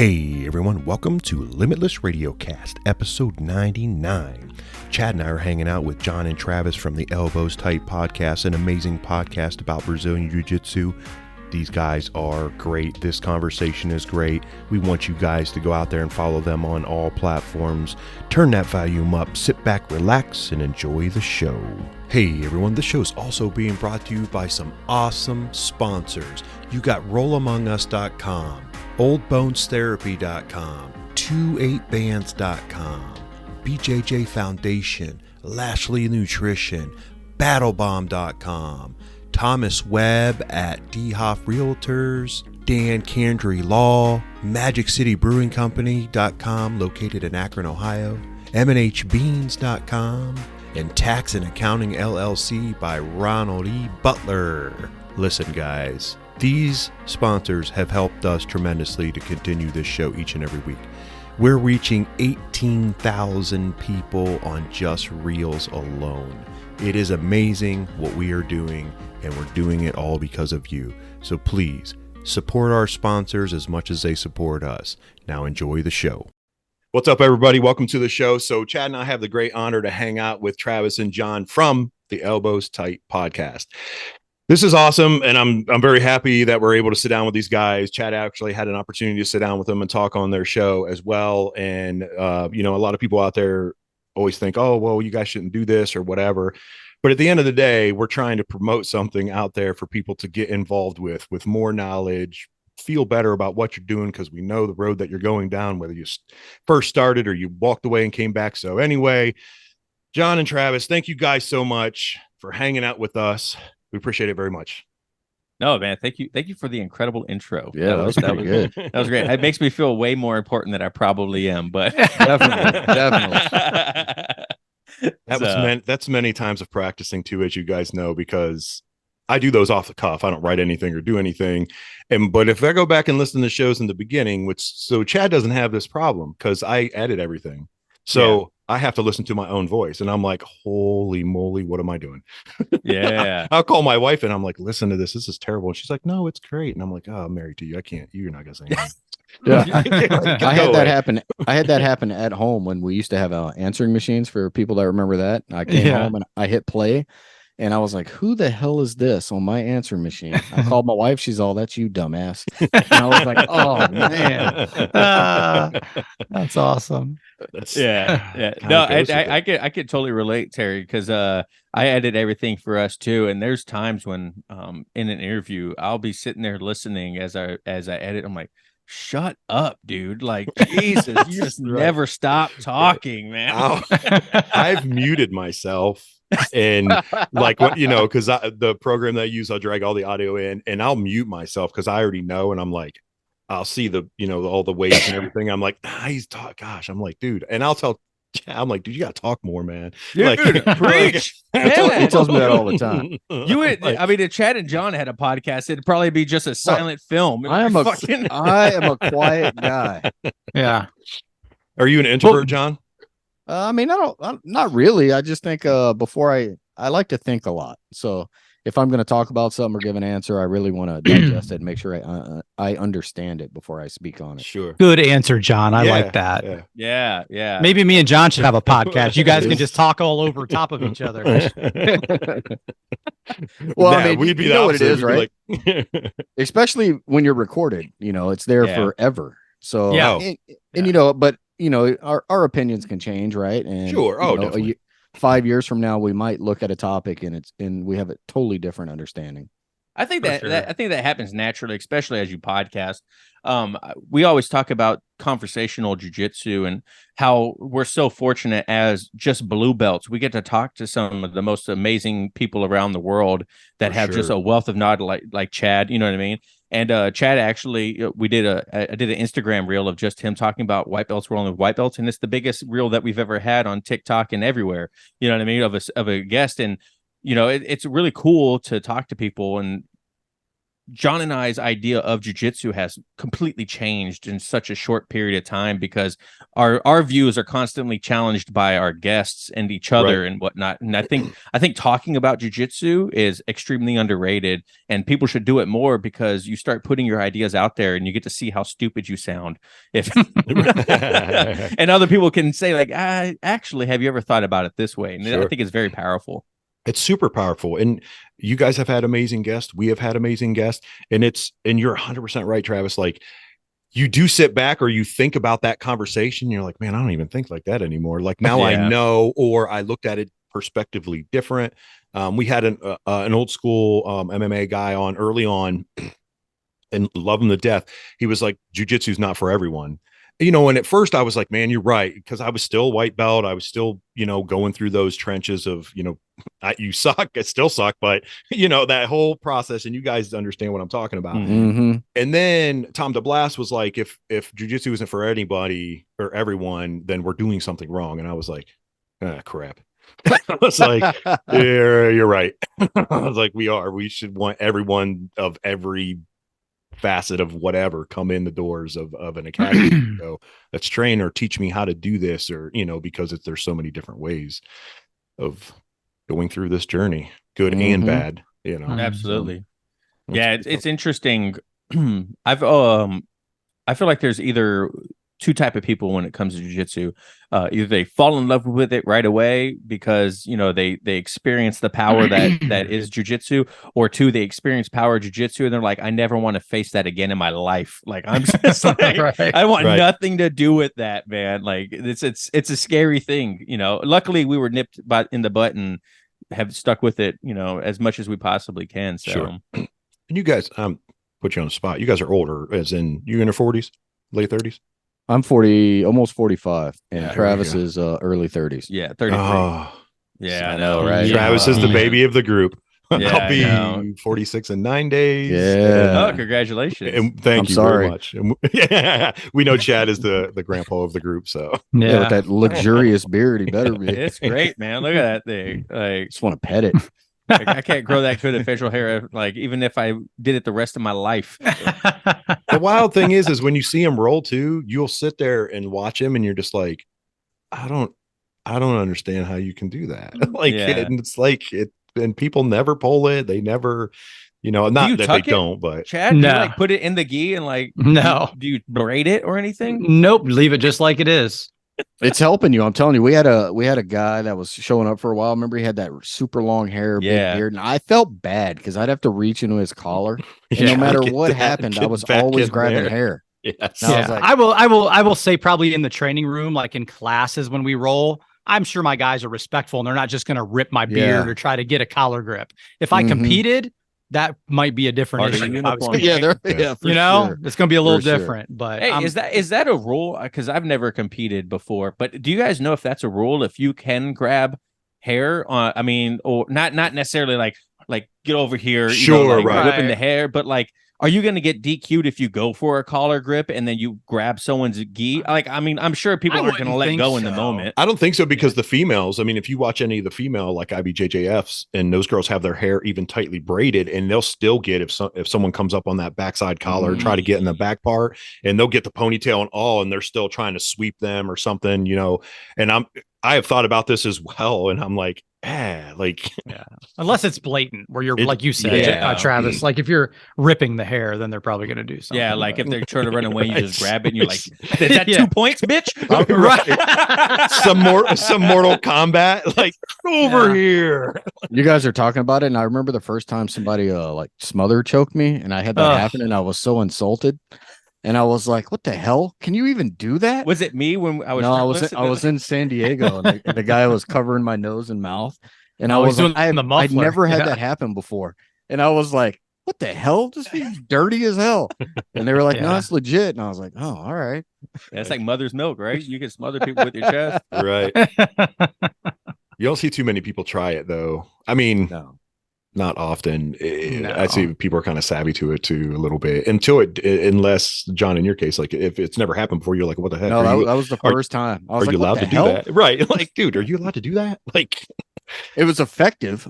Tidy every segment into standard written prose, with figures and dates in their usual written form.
Hey everyone, welcome to Limitless Radiocast, episode 99. Chad and I are hanging out with John and Travis from the Elbowstight podcast, an amazing podcast about Brazilian Jiu-Jitsu. These guys are great. This conversation is great. We want you guys to go out there and follow them on all platforms. Turn that volume up, sit back, relax, and enjoy the show. Hey everyone, the show's also being brought to you by some awesome sponsors. You got RollAmongUs.com, oldbonestherapy.com, 28bands.com, BJJ Foundation, Lashley Nutrition, battlebomb.com, Thomas Webb at DeHoff Realtors, Kandray Law, MagicCityBrewingCompany.com, located in Akron, Ohio, MNHBeans.com, and Tax and Accounting LLC by Ronald E. Butler. Listen, guys, these sponsors have helped us tremendously to continue this show each and every week. We're reaching 18,000 people on just Reels alone. It is amazing what we are doing, and we're doing it all because of you. So please support our sponsors as much as they support us. Now enjoy the show. What's up, everybody? Welcome to the show. So Chad and I have the great honor to hang out with Travis and John from the Elbowstight podcast. This is awesome, and I'm very happy that we're able to sit down with these guys. Chad actually had an opportunity to sit down with them and talk on their show as well. And a lot of people out there always think, oh, well, you guys shouldn't do this or whatever. But at the end of the day, we're trying to promote something out there for people to get involved with more knowledge, feel better about what you're doing, because we know the road that you're going down, whether you first started or you walked away and came back. So anyway, John and Travis, thank you guys so much for hanging out with us. We appreciate it very much. No, man, thank you for the incredible intro. Yeah, that was good. That was great. It makes me feel way more important than I probably am, but definitely. That's many times of practicing too, as you guys know, because I do those off the cuff. I don't write anything or do anything. But if I go back and listen to shows in the beginning, so Chad doesn't have this problem because I edit everything. So I have to listen to my own voice, and I'm like, holy moly, what am I doing? Yeah. I'll call my wife and I'm like, listen to this. This is terrible. And she's like, no, it's great. And I'm like, oh, I'm married to you. I can't, you're not going to say anything. Yeah. I had that happen. I had that happen at home when we used to have answering machines for people that remember that. I came home and I hit play, and I was like, who the hell is this on my answering machine? I called my wife. She's all, that's you, dumbass. And I was like, oh, man. That's awesome. Yeah. No, I could totally relate, Terry, because I edit everything for us too. And there's times when in an interview, I'll be sitting there listening as I edit. I'm like, shut up, dude. Like, Jesus, you just never stop talking, man. I've muted myself. And like, what, because the program that I use, I'll drag all the audio in and I'll mute myself because I already know. And I'm like, I'll see the, all the waves and everything. I'm like, he's talking. Gosh, I'm like, dude. And I'll tell, I'm like, dude, you got to talk more, man. Dude, like, preach. He tells me that all the time. If Chad and John had a podcast, it'd probably be just a silent film. I am a quiet guy. Yeah. Are you an introvert, John? Not really. I just think before I like to think a lot. So if I'm going to talk about something or give an answer, I really want to digest it and make sure I understand it before I speak on it. Sure. Good answer, John. I like that. Yeah. Maybe me and John should have a podcast. You guys can just talk all over top of each other. Well, we'd be what it is, right? Like... Especially when you're recorded, it's there forever. So, but our opinions can change, right? And sure. Definitely. 5 years from now, we might look at a topic and we have a totally different understanding. I think that happens naturally, especially as you podcast. We always talk about conversational jiu-jitsu and how we're so fortunate as just blue belts. We get to talk to some of the most amazing people around the world that have just a wealth of knowledge, like Chad. You know what I mean? And Chad, actually, I did an Instagram reel of just him talking about white belts rolling with white belts, and it's the biggest reel that we've ever had on TikTok and everywhere. You know what I mean? Of a guest, and it's really cool to talk to people and John and I's idea of jiu-jitsu has completely changed in such a short period of time because our views are constantly challenged by our guests and each other and whatnot. And I think talking about jiu-jitsu is extremely underrated, and people should do it more because you start putting your ideas out there and you get to see how stupid you sound. If and other people can say like, actually, have you ever thought about it this way? And I think it's very powerful. It's super powerful. And you guys have had amazing guests. We have had amazing guests. And you're 100% right, Travis. Like, you do sit back or you think about that conversation. You're like, man, I don't even think like that anymore. Like now I know, or I looked at it perspectively different. We had an old school MMA guy on early on and love him to death. He was like, jiu-jitsu is not for everyone. And at first I was like, man, you're right. Because I was still white belt. I was still, going through those trenches of, you suck, I still suck, but that whole process, and you guys understand what I'm talking about. Mm-hmm. And then Tom DeBlas was like, if jiu-jitsu isn't for anybody or everyone, then we're doing something wrong. And I was like, crap. I was like, yeah, you're right. I was like, we should want everyone of every facet of whatever come in the doors of an academy. So let's train or teach me how to do this, or because there's so many different ways of going through this journey, good and bad. Absolutely. So, it's interesting. I feel like there's either two type of people when it comes to jiu-jitsu. Either they fall in love with it right away because they experience the power that is jiu-jitsu, or two, they experience power of jiu-jitsu and they're like, I never want to face that again in my life. Like, I'm just like, I want nothing to do with that, man. Like, it's a scary thing. Luckily we were nipped in the butt and have stuck with it as much as we possibly can. So sure. And you guys, put you on the spot, you guys are older, as in you in your 40s, late 30s? I'm 40, almost 45, and Travis is early 30s. Yeah, 33. Oh, yeah, I know, right? Travis is the baby of the group. Yeah, I'll be 46 in 9 days. Yeah. Oh, congratulations. And thank you very much. And we know Chad is the grandpa of the group, so yeah, with that luxurious beard, he better be. It's great, man. Look at that thing. Like, just want to pet it. I can't grow that good of facial hair, like, even if I did it the rest of my life. The wild thing is when you see him roll too, you'll sit there and watch him and you're just like, I don't understand how you can do that. And it's like and people never pull it. They never, not that they don't, but Chad, do you put it in the gi and no. Do you braid it or anything? Nope. Leave it just like it is. It's helping you. I'm telling you, we had a guy that was showing up for a while. Remember, he had that super long hair, big beard, and I felt bad because I'd have to reach into his collar. And no matter what happened, I was always grabbing hair. Yes. I was like, I will say probably in the training room, like in classes when we roll, I'm sure my guys are respectful and they're not just going to rip my beard or try to get a collar grip. If I competed, that might be a different issue. It's going to be a little different. But hey, is that a rule? Because I've never competed before. But do you guys know if that's a rule? If you can grab hair, or not necessarily like get over here, whipping the hair, but like, are you going to get DQ'd if you go for a collar grip and then you grab someone's gi? Like, I'm sure people aren't going to let go in the moment. I don't think so, because the females, if you watch any of the female, like IBJJFs, and those girls have their hair even tightly braided, and they'll still get, if someone comes up on that backside collar, try to get in the back part, and they'll get the ponytail and all, and they're still trying to sweep them or something, and I have thought about this as well, and I'm like, unless it's blatant, where you're like you said, Travis, like if you're ripping the hair, then they're probably going to do something. Yeah, like if they're trying to run away, you just grab it and you're like, is that 2 points, bitch? Right. some Mortal Kombat, like, over here. You guys are talking about it, and I remember the first time somebody smother choked me, and I had that happen, and I was so insulted. And I was like, what the hell? Can you even do that? Was it me when I was? No, I was in San Diego, and the guy was covering my nose and mouth. And I was like, I'd never had that happen before. And I was like, what the hell? This thing's dirty as hell. And they were like, no, it's legit. And I was like, oh, all right. That's like mother's milk, right? You can smother people with your chest. Right. You don't see too many people try it, though. No. Not often. No. I see people are kind of savvy to it too, a little bit, unless, John, in your case, like if it's never happened before, you're like, what the heck? No, that was the first time. Are you allowed to do that? Right. Like, dude, are you allowed to do that? Like, It was effective.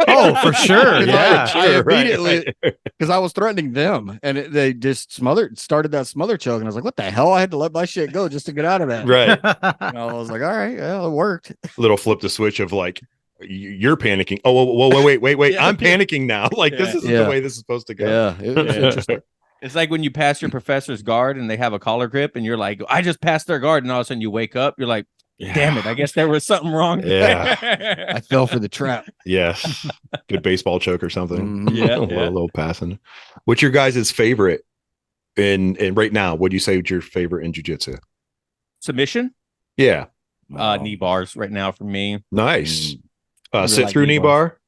Oh, for sure. Yeah. I immediately, because I was threatening them, and they just started that smother choke, and I was like, "What the hell?" I had to let my shit go just to get out of that. Right. And I was like, "All right, well, it worked." Little flip the switch of like, you're panicking. Oh, whoa, wait. Yeah. I'm panicking now. Like this isn't the way this is supposed to go. Yeah, it was interesting. It's like when you pass your professor's guard and they have a collar grip, and you're like, I just passed their guard, and all of a sudden you wake up, you're like, damn it, I guess there was something wrong. Yeah. I fell for the trap. Yes. Good baseball choke or something. Yeah. a little passing. What's your guys' favorite in right now? What do you say is your favorite in jiu-jitsu? Submission? Yeah. Knee bars right now for me. Nice. really Sit like through knee knee bar.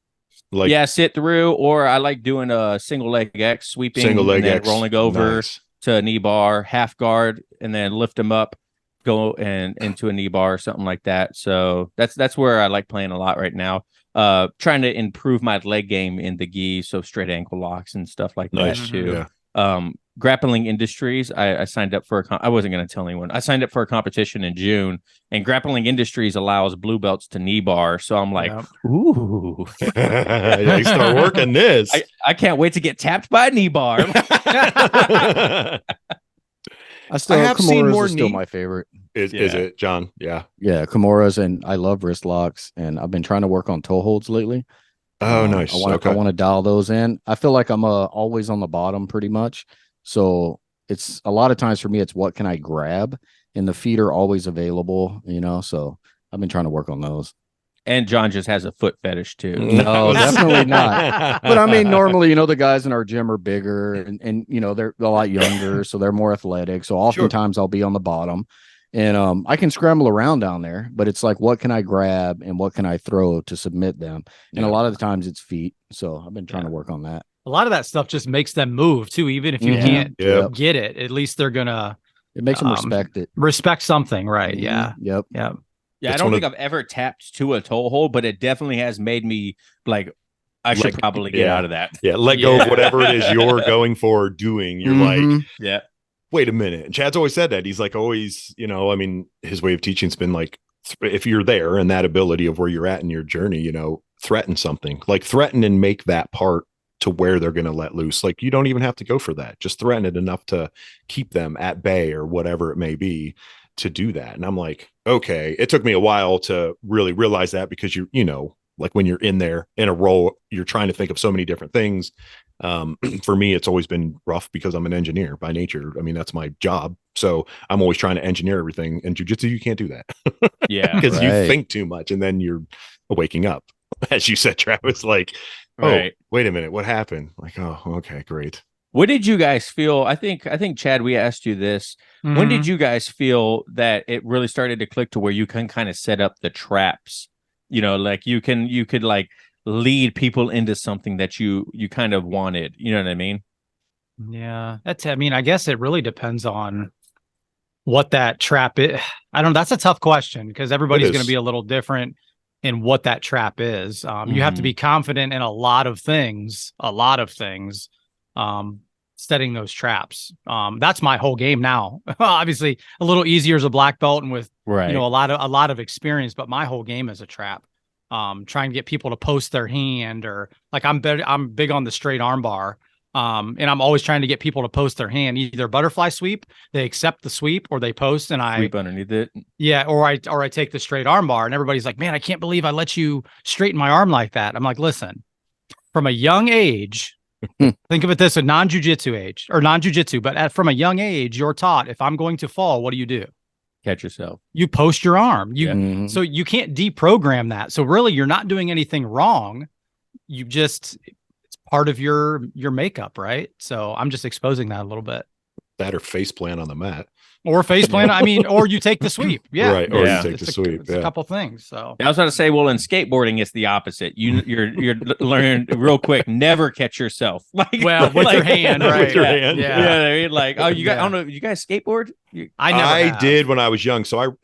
Like yeah, sit through, or I like doing a single leg X, sweeping, single leg and then X. rolling over Nice. to a knee bar, half guard, and then lift them up, go and into a knee bar or something like that. So that's where I like playing a lot right now. Trying to improve my leg game in the gi, so straight ankle locks and stuff like Nice. that too. Yeah. Grappling Industries, I signed up for I wasn't going to tell anyone. I signed up for a competition in June, and Grappling Industries allows blue belts to knee bar. So I'm like, ooh, You start working this. I can't wait to get tapped by a knee bar. I have seen more. Still my favorite. Is it, John? Yeah. Yeah, Kimuras, and I love wrist locks, and I've been trying to work on toe holds lately. Oh, nice. I want to dial those in. I feel like I'm always on the bottom pretty much. So it's a lot of times for me, it's what can I grab, and the feet are always available, so I've been trying to work on those. And John just has a foot fetish too. No, definitely not. But I mean, normally, the guys in our gym are bigger and they're a lot younger, so they're more athletic. So oftentimes I'll be on the bottom, and I can scramble around down there, but it's like, what can I grab and what can I throw to submit them? And a lot of the times it's feet. So I've been trying to work on that. A lot of that stuff just makes them move too, even if you can't get it. At least they're gonna. It makes them respect it. Respect something, right? Yeah. Yep. Yeah. Yeah, I don't think I've ever tapped to a toe hold, but it definitely has made me like, I should probably get out of that. Yeah, let go of whatever it is you're going for or doing. You're like, wait a minute. And Chad's always said that. He's like, always, his way of teaching's been like, if you're there and that ability of where you're at in your journey, threaten something. Like threaten and make that part to where they're going to let loose. Like you don't even have to go for that. Just threaten it enough to keep them at bay or whatever it may be to do that. And I'm like, okay, it took me a while to really realize that, because like when you're in there in a role, you're trying to think of so many different things. For me, it's always been rough because I'm an engineer by nature. I mean, that's my job. So I'm always trying to engineer everything. In jiu-jitsu, you can't do that. Yeah. Because you think too much and then you're waking up. As you said, Travis, like, wait a minute, what happened? Like, oh, okay, great. What did you guys feel? I think Chad, we asked you this. Mm-hmm. When did you guys feel that it really started to click to where you can kind of set up the traps? Like you could like lead people into something that you kind of wanted. You know what I mean? Yeah, I guess it really depends on what that trap is. That's a tough question because everybody's going to be a little different in what that trap is. You have to be confident in a lot of things. Setting those traps. That's my whole game now. Obviously a little easier as a black belt and with a lot of experience, but my whole game is a trap. Trying to get people to post their hand, or like I'm big on the straight arm bar. And I'm always trying to get people to post their hand, either butterfly sweep, they accept the sweep, or they post and I sweep underneath it. Yeah. Or I take the straight arm bar, and everybody's like, man, I can't believe I let you straighten my arm like that. I'm like, listen, from a young age, think of it this, a non-jujitsu age or non-jujitsu, but from a young age, you're taught, if I'm going to fall, what do? Catch yourself. You post your arm. So you can't deprogram that. So really, you're not doing anything wrong. It's part of your makeup, right? So I'm just exposing that a little bit. That or face plant on the mat. Or face plant. Or you take the sweep. Yeah. Right. Or you take the sweep. It's a couple things. So I was going to say, well, in skateboarding, it's the opposite. You're learning real quick. Never catch yourself. With your hand, right? With your hand. Yeah. Like, oh, you guys, I don't know. You guys skateboard? I did when I was young. So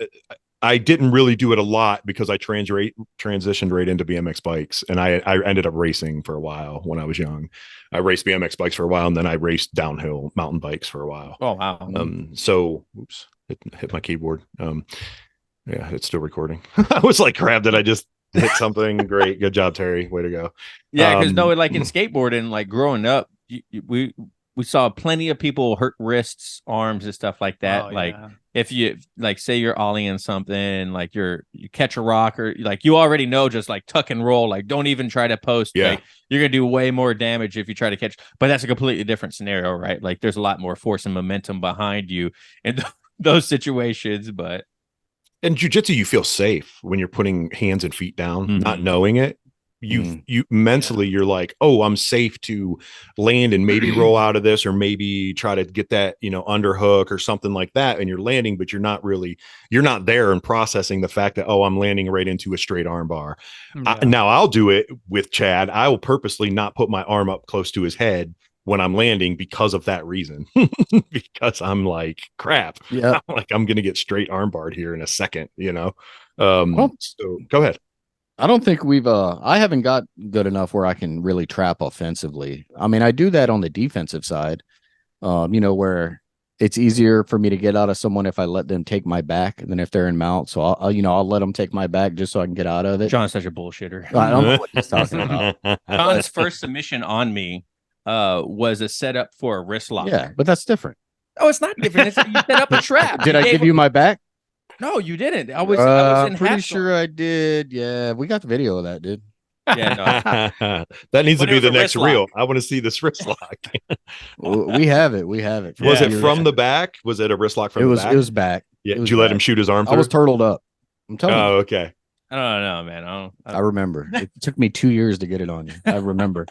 I didn't really do it a lot because I transitioned right into BMX bikes, and I ended up racing for a while when I was young. I raced BMX bikes for a while, and then I raced downhill mountain bikes for a while. Oh, wow. So oops, hit my keyboard. Yeah, it's still recording. I was like, crap, did I just hit something. Great. Good job, Terry. Way to go. Yeah, because no, like in skateboarding, like growing up, we saw plenty of people hurt wrists, arms, and stuff like that. Like if you like say you're ollieing something, like you catch a rock, or like you already know, just like tuck and roll, like don't even try to post. Yeah. Like you're gonna do way more damage if you try to catch. But that's a completely different scenario, right? Like there's a lot more force and momentum behind you in those situations. But in jiu-jitsu, you feel safe when you're putting hands and feet down, not knowing it. You mentally, you're like, oh, I'm safe to land and maybe roll out of this, or maybe try to get that, underhook or something like that. And you're landing, but you're not there and processing the fact that, oh, I'm landing right into a straight arm bar. Yeah. Now I'll do it with Chad. I will purposely not put my arm up close to his head when I'm landing because of that reason, because I'm like, crap. Yeah. I'm going to get straight arm barred here in a second, so go ahead. I don't think I haven't got good enough where I can really trap offensively. I mean, I do that on the defensive side, where it's easier for me to get out of someone if I let them take my back than if they're in mount. So I'll let them take my back just so I can get out of it. John's such a bullshitter. I don't know what he's talking about. John's first submission on me was a setup for a wrist lock. Yeah, but that's different. Oh, it's not different. You set up a trap. Did I give you my back? No, you didn't. I was in pretty half sure I did. Yeah, we got the video of that, dude. Yeah, no. That needs to be the next wrist reel. lock. I want to see this wrist lock. We have it. We have it. Was it from the back? Was it a wrist lock from the back? It was back. Yeah. Did you let him shoot his arm through? I was turtled up. I'm telling you. Oh, okay. I don't know, man. I remember. It took me 2 years to get it on you. I remember.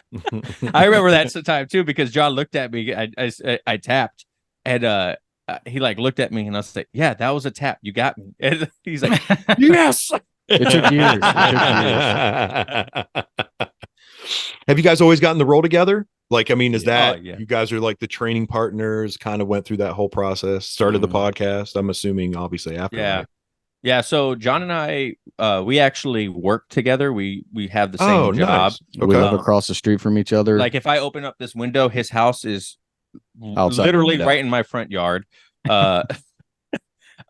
I remember that time too, because John looked at me. I tapped, and he like looked at me, and I was like, "Yeah, that was a tap. You got me." And he's like, "Yes." It took years. Have you guys always gotten the role together? Like, I mean, is that yeah. You guys are like the training partners? Kind of went through that whole process. Started the podcast. I'm assuming, obviously, after. Yeah. That. Yeah, so John and I, we actually work together. We have the same job. Nice. We live across the street from each other. Like if I open up this window, his house is outside, literally right in my front yard. But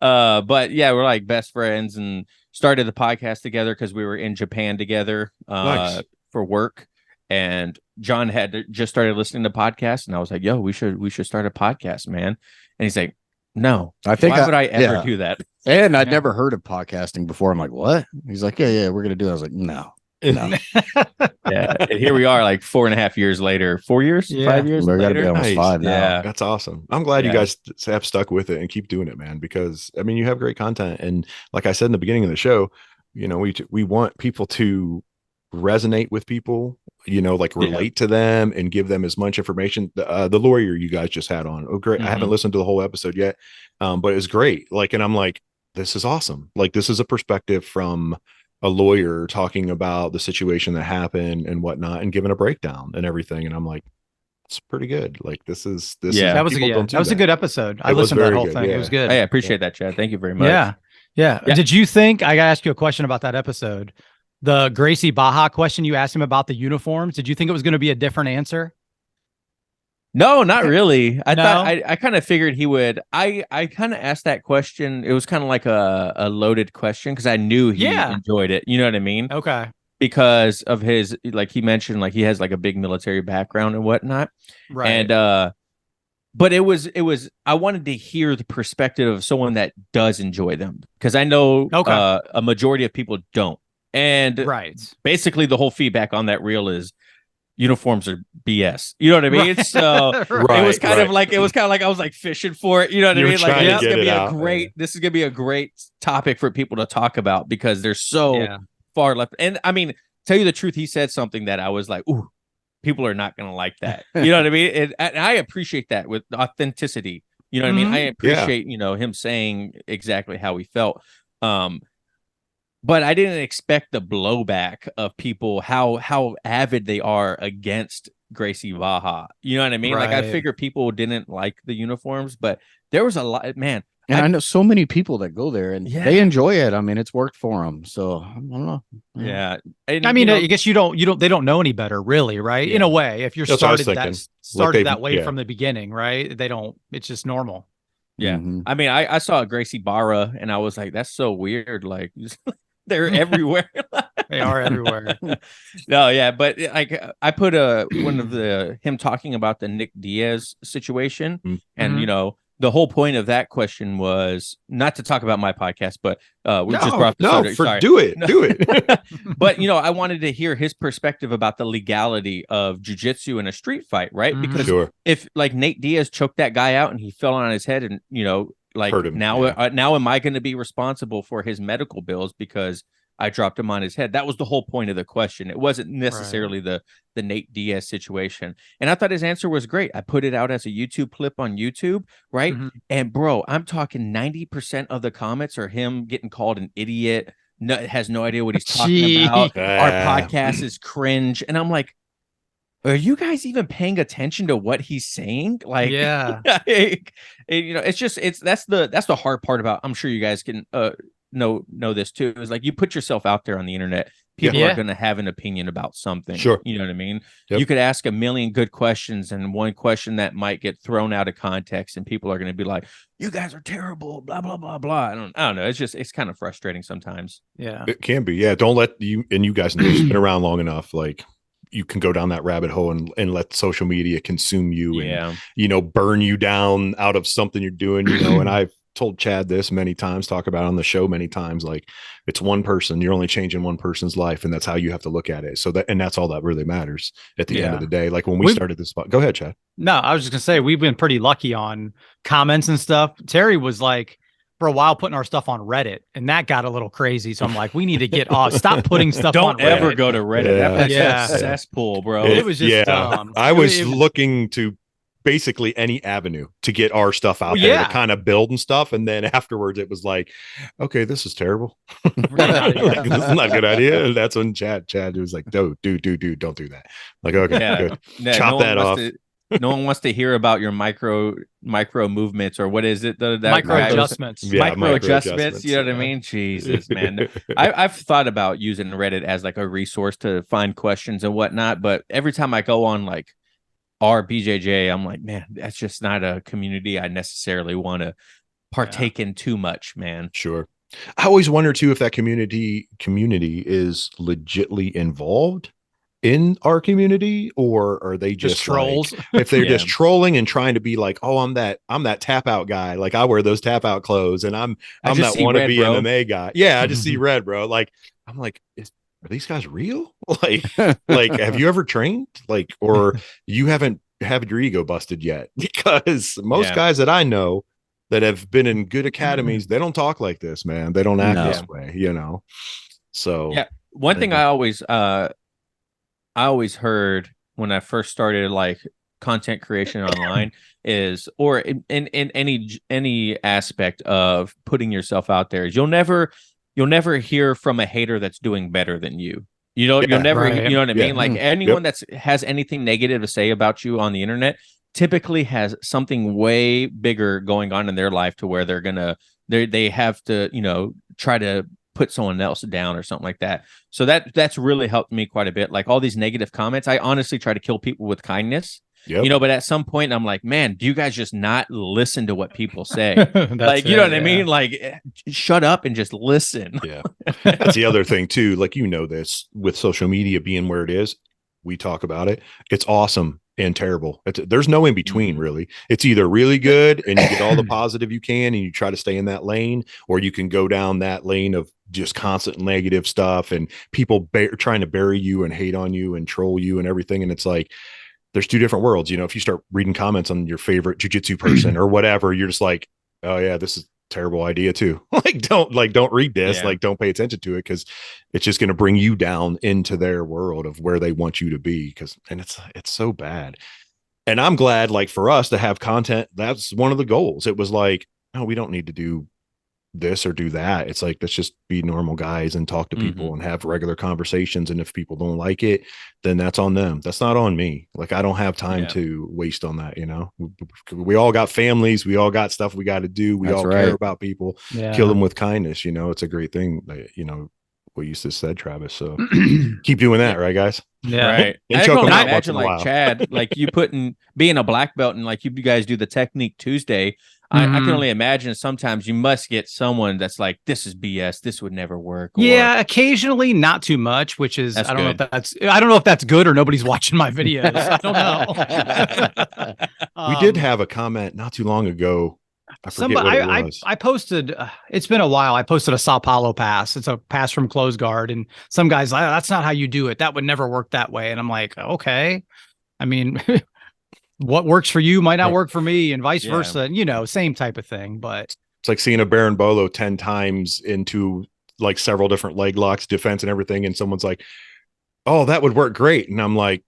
yeah, we're like best friends, and started the podcast together because we were in Japan together for work. And John had just started listening to podcasts, and I was like, "Yo, we should start a podcast, man." And he's like, "No, I think why would I ever do that?" And I'd never heard of podcasting before. I'm like, "What?" He's like, "Yeah, we're gonna do it." I was like, "No." Yeah, and here we are, like 4.5 years later. 4 years, 5 years We're later. gotta be almost 5 now. Yeah, that's awesome. I'm glad you guys have stuck with it and keep doing it, man. Because I mean, you have great content, and like I said in the beginning of the show, we want people to resonate with people, like relate to them and give them as much information. The lawyer you guys just had on, oh great. I haven't listened to the whole episode yet, but it's great. Like, and I'm like, this is awesome. Like, this is a perspective from a lawyer talking about the situation that happened and whatnot, and giving a breakdown and everything. And I'm like, it's pretty good. Like, this is that was a good episode. I listened to that whole thing. It was good. I appreciate that, Chad. Thank you very much. Yeah. Did you think, I gotta ask you a question about that episode, the Gracie Baja question you asked him about the uniforms? Did you think it was going to be a different answer? No, not really. I thought I kind of figured he would. I kind of asked that question. It was kind of like a loaded question because I knew he enjoyed it. You know what I mean? Okay. Because of his, like he mentioned, like he has like a big military background and whatnot. Right. And but it was I wanted to hear the perspective of someone that does enjoy them, because I know a majority of people don't. And basically the whole feedback on that reel is uniforms are BS. You know what I mean? Right. So it was kind of like I was like fishing for it. You know what I mean? Like this is gonna be a great topic for people to talk about, because they're so far left. And I mean, tell you the truth, he said something that I was like, ooh, people are not gonna like that. You know what I mean? And I appreciate that with authenticity. You know what I mean? I appreciate him saying exactly how he felt. But I didn't expect the blowback of people, how avid they are against Gracie Baja. You know what I mean? Right. Like, I figured people didn't like the uniforms, but there was a lot, man. And I know so many people that go there and they enjoy it. I mean, it's worked for them. So I don't know. Yeah. And, I mean, I guess they don't know any better, really, right? Yeah. In a way, if you're started that way from the beginning, right? It's just normal. Yeah. Mm-hmm. I mean, I saw Gracie Barra and I was like, that's so weird. Like, they're everywhere. They are everywhere. No, yeah, but like I put one of him talking about the Nick Diaz situation, and you know, the whole point of that question was not to talk about my podcast, but we just brought the subject. Sorry. Do it. But you know, I wanted to hear his perspective about the legality of jiu-jitsu in a street fight, right? Because if like Nate Diaz choked that guy out and he fell on his head, and you know, like now am I going to be responsible for his medical bills because I dropped him on his head? That was the whole point of the question. It wasn't necessarily the Nate Diaz situation. And I thought his answer was great. I put it out as a YouTube clip on YouTube, right? And bro, I'm talking 90% of the comments are him getting called an idiot, has no idea what he's talking about. Our podcast is cringe. And I'm like, are you guys even paying attention to what he's saying? Like, you know, that's the hard part about, I'm sure you guys can know this too, is like you put yourself out there on the internet, people are going to have an opinion about something. You know what I mean? You could ask a million good questions and one question that might get thrown out of context and people are going to be like, you guys are terrible, blah blah blah blah. I don't know, it's kind of frustrating sometimes. It can be. Don't let you guys know, it's been around long enough, like you can go down that rabbit hole and let social media consume you and you know, burn you down out of something you're doing, you know. And I've told Chad this many times, talk about it on the show many times, like it's one person, you're only changing one person's life, and that's how you have to look at it. So that's all that really matters at the end of the day. Like when we started this spot, go ahead, Chad. No, I was just gonna say we've been pretty lucky on comments and stuff. Terry was like for a while putting our stuff on Reddit, and that got a little crazy. So I'm like, we need to get off. Stop putting stuff on Reddit. Don't ever go to Reddit. That's a cesspool, bro. It was just dumb. I was looking to basically any avenue to get our stuff out there to kind of build and stuff. And then afterwards it was like, okay, this is terrible. Like, this is not a good idea. And that's when Chad was like, dude, don't do that. Like, okay, good. Chop that off. No one wants to hear about your micro movements, or what is it? Micro adjustments. Micro adjustments. You know what I mean? Jesus, man. I've thought about using Reddit as like a resource to find questions and whatnot, but every time I go on like BJJ, I'm like, man, that's just not a community I necessarily want to partake in too much, man. Sure. I always wonder too if that community is legitly involved in our community, or are they just trolls? Like, if they're just trolling and trying to be like, oh, I'm that tap out guy, like I wear those tap out clothes, and I'm that wannabe MMA guy. I just see red, bro. Like I'm like, are these guys real? Like have you ever trained? Like, or you haven't had your ego busted yet? Because most guys that I know that have been in good academies, they don't talk like this, man. They don't act this way, you know? So one thing I always heard when I first started like content creation online is, or in any aspect of putting yourself out there, is you'll never hear from a hater that's doing better than you. You know, you'll never, you know what I mean? Like anyone that's has anything negative to say about you on the internet typically has something way bigger going on in their life to where they have to, you know, try to put someone else down or something like that. So that's really helped me quite a bit. Like all these negative comments, I honestly try to kill people with kindness. You know, but at some point I'm like, man, do you guys just not listen to what people say? Like, you know what I mean? Like, shut up and just listen. That's the other thing too. Like, you know, this with social media being where it is, we talk about it. It's awesome and terrible. There's no in between, really. It's either really good and you get all the positive you can and you try to stay in that lane, or you can go down that lane of just constant negative stuff and people trying to bury you and hate on you and troll you and everything. And it's like, there's two different worlds. You know, if you start reading comments on your favorite jiu-jitsu person or whatever, you're just like, oh yeah, this is a terrible idea too. don't read this. Like, don't pay attention to it, because it's just going to bring you down into their world of where they want you to be. And it's so bad. And I'm glad, like, for us to have content, that's one of the goals. It was like, oh, we don't need to do this or do that. It's like, let's just be normal guys and talk to people and have regular conversations. And if people don't like it, then that's on them. That's not on me. Like, I don't have time to waste on that. You know, we all got families. We all got stuff we got to do. We all care about people. Kill them with kindness. You know, it's a great thing. You know, what you just said, Travis. So keep doing that, right, guys? Yeah, right. And I choke can them out only once in imagine, a like while. Chad, like you being a black belt, and like you guys do the Technique Tuesday. I can only imagine sometimes you must get someone that's like, this is BS. This would never work. Yeah, occasionally, not too much, which is I don't know if that's good or nobody's watching my videos. I don't know. We did have a comment not too long ago. I forget what it was. I posted. It's been a while. I posted a Sao Paulo pass. It's a pass from close guard, and some guys like, that's not how you do it. That would never work that way. And I'm like, okay. I mean, what works for you might not work for me, and vice versa. You know, same type of thing. But it's like seeing a Baron Bolo 10 times into like several different leg locks, defense, and everything, and someone's like, "Oh, that would work great," and I'm like,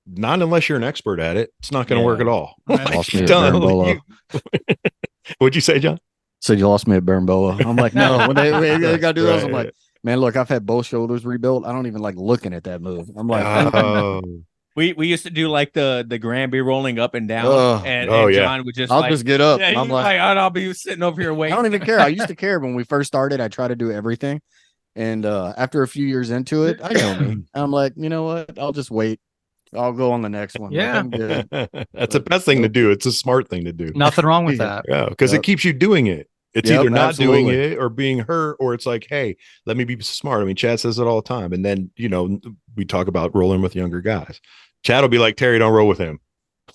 "Not unless you're an expert at it. It's not going to work at all." Lost me at Baron Bolo. What'd you say, John? Said you lost me at Baron Bolo. I'm like, no. When they got to do those, I'm like, man, look, I've had both shoulders rebuilt. I don't even like looking at that move. I'm like, we used to do like the Granby rolling up and down, and John would just just get up. Yeah, I'm like, I'll be sitting over here waiting. I don't even care. I used to care when we first started. I try to do everything, and after a few years into it, I know me. I'm like, you know what? I'll just wait. I'll go on the next one. Yeah. That's the best thing to do. It's a smart thing to do. Nothing wrong with that. Yeah, because it keeps you doing it. It's either not doing it or being hurt, or it's like, hey, let me be smart. I mean, Chad says it all the time. And then, you know, we talk about rolling with younger guys. Chad will be like, Terry, don't roll with him.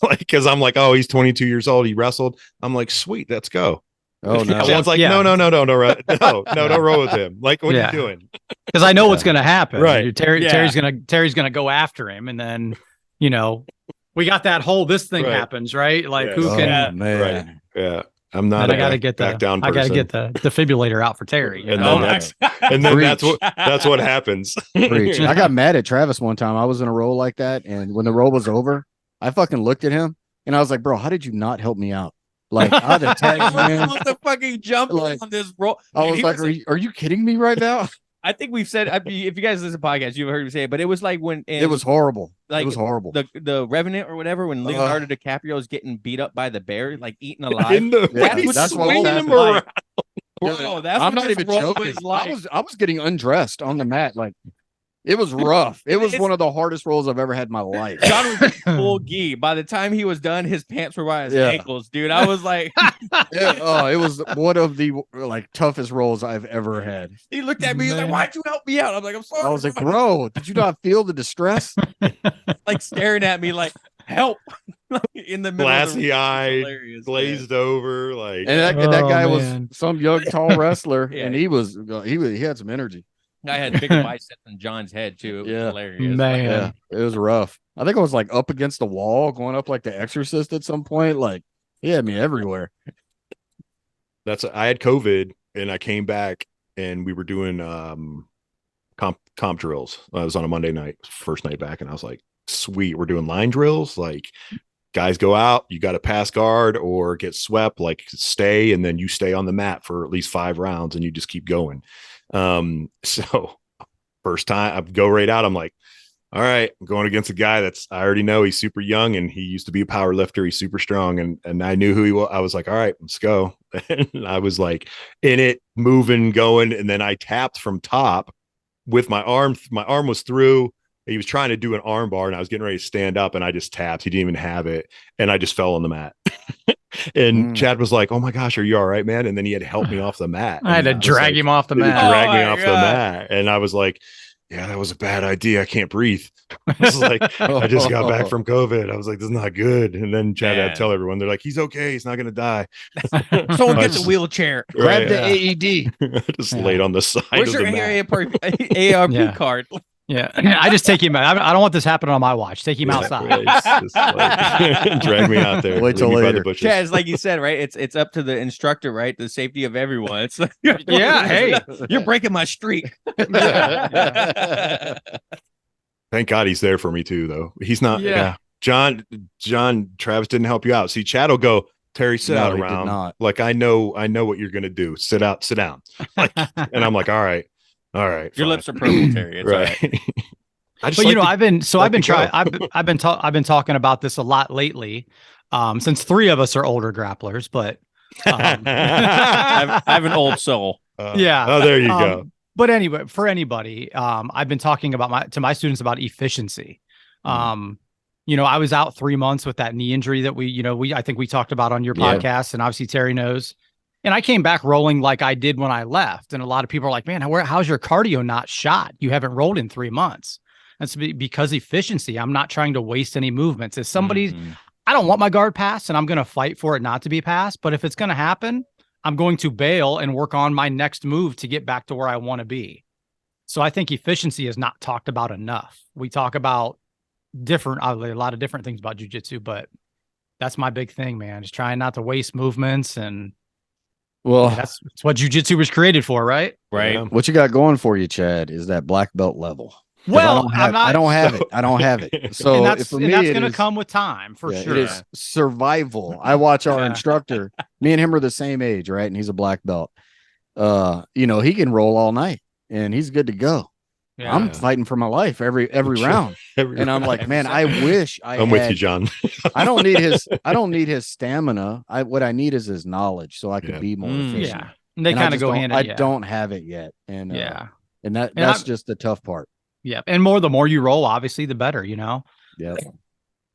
Like, because I'm like, oh, he's 22 years old. He wrestled. I'm like, sweet, let's go. Oh, no. Chad's like, no, don't roll with him. Like, what are you doing? Because I know what's going to happen. Right. Terry's gonna go after him, and then, you know, we got that whole happens, right? Like, who can? Man. Right. Yeah. I'm not. I got to get the down person. I got to get the defibrillator out for Terry. And then that's what happens. I got mad at Travis one time. I was in a roll like that, and when the roll was over, I fucking looked at him and I was like, "Bro, how did you not help me out?" Like, I'd attack him. The fucking jump on this roll. I was like, "Are you kidding me right now?" I think we've said, if you guys listen to podcasts, you've heard me say it, but it was like when it was horrible. Like, it was horrible. The Revenant or whatever, when Leonardo DiCaprio is getting beat up by the bear, like eaten alive. That's what swinging him around. Bro, I'm not even joking. I was getting undressed on the mat. Like, it was rough. It was one of the hardest rolls I've ever had in my life. John was in full gi. By the time he was done, his pants were by his ankles, dude. I was like, it was one of the toughest rolls I've ever had. He looked at me, he's like, "Why'd you help me out?" I'm like, "I'm sorry." I was like, "Bro, did you not feel the distress?" Like staring at me, like, "Help!" In the middle, glassy eyed, glazed over, like. And that guy was some young, tall wrestler, and he had some energy. I had bigger biceps than John's head too. It was hilarious. Man. Yeah, it was rough. I think I was like up against the wall, going up like the Exorcist at some point. Like, he had me everywhere. I had COVID and I came back and we were doing comp drills. I was on a Monday night, first night back, and I was like, sweet, we're doing line drills. Like, guys go out, you got to pass guard or get swept, like stay, and then you stay on the mat for at least 5 rounds and you just keep going. So first time I go right out, I'm like, all right, I'm going against a guy I already know he's super young and he used to be a power lifter. He's super strong. And I knew who he was. I was like, all right, let's go. And I was like in it, moving, going. And then I tapped from top with my arm. My arm was through. He was trying to do an arm bar and I was getting ready to stand up and I just tapped. He didn't even have it. And I just fell on the mat. And Chad was like, "Oh my gosh, are you all right, man?" And then he had to help me off the mat. I had to drag him off the mat. Drag me off the mat. And I was like, yeah, that was a bad idea. I can't breathe. I was like, I just got back from COVID. I was like, this is not good. And then Chad had to tell everyone, they're like, he's okay. He's not going to die. Someone get the wheelchair. Grab the AED. Just laid on the side. Where's of your the ARP card? Yeah, I just take him out. I don't want this happening on my watch. Take him outside. Just drag me out there. Wait till later. Yeah, it's like you said, right? It's up to the instructor, right? The safety of everyone. It's like, hey, you're breaking my streak. Thank God he's there for me too, though. He's not. Yeah. John, Travis didn't help you out. See, Chad will go, Terry, sit out around. Like, I know what you're gonna do. Sit down. Like, and I'm like, all right. Your fine. Lips are purple, Terry. It's right. But I've been talking about this a lot lately. Since 3 of us are older grapplers, but I have an old soul. Oh, there you go. But anyway, for anybody, I've been talking about to my students about efficiency. I was out 3 months with that knee injury that I think we talked about on your podcast, and obviously Terry knows. And I came back rolling like I did when I left. And a lot of people are like, man, how's your cardio not shot? You haven't rolled in 3 months. That's because efficiency. I'm not trying to waste any movements. If somebody, I don't want my guard passed, and I'm going to fight for it not to be passed. But if it's going to happen, I'm going to bail and work on my next move to get back to where I want to be. So I think efficiency is not talked about enough. We talk about a lot of different things about jiu-jitsu, but that's my big thing, man. Just trying not to waste movements. And that's what jiu-jitsu was created for, right? Right. Yeah. What you got going for you, Chad, is that black belt level. Well, I don't have it. So and that's going to come with time for sure. It is survival. I watch our instructor. Me and him are the same age, right? And he's a black belt. He can roll all night and he's good to go. Yeah. I'm fighting for my life every round. And I'm like, man, I wish I'm with you, John. I don't need his stamina. What I need is his knowledge so I could be more efficient. Yeah. And they kind of go hand in hand. I don't have it yet. And and that's just the tough part. Yeah. And the more you roll, obviously, the better, Yeah.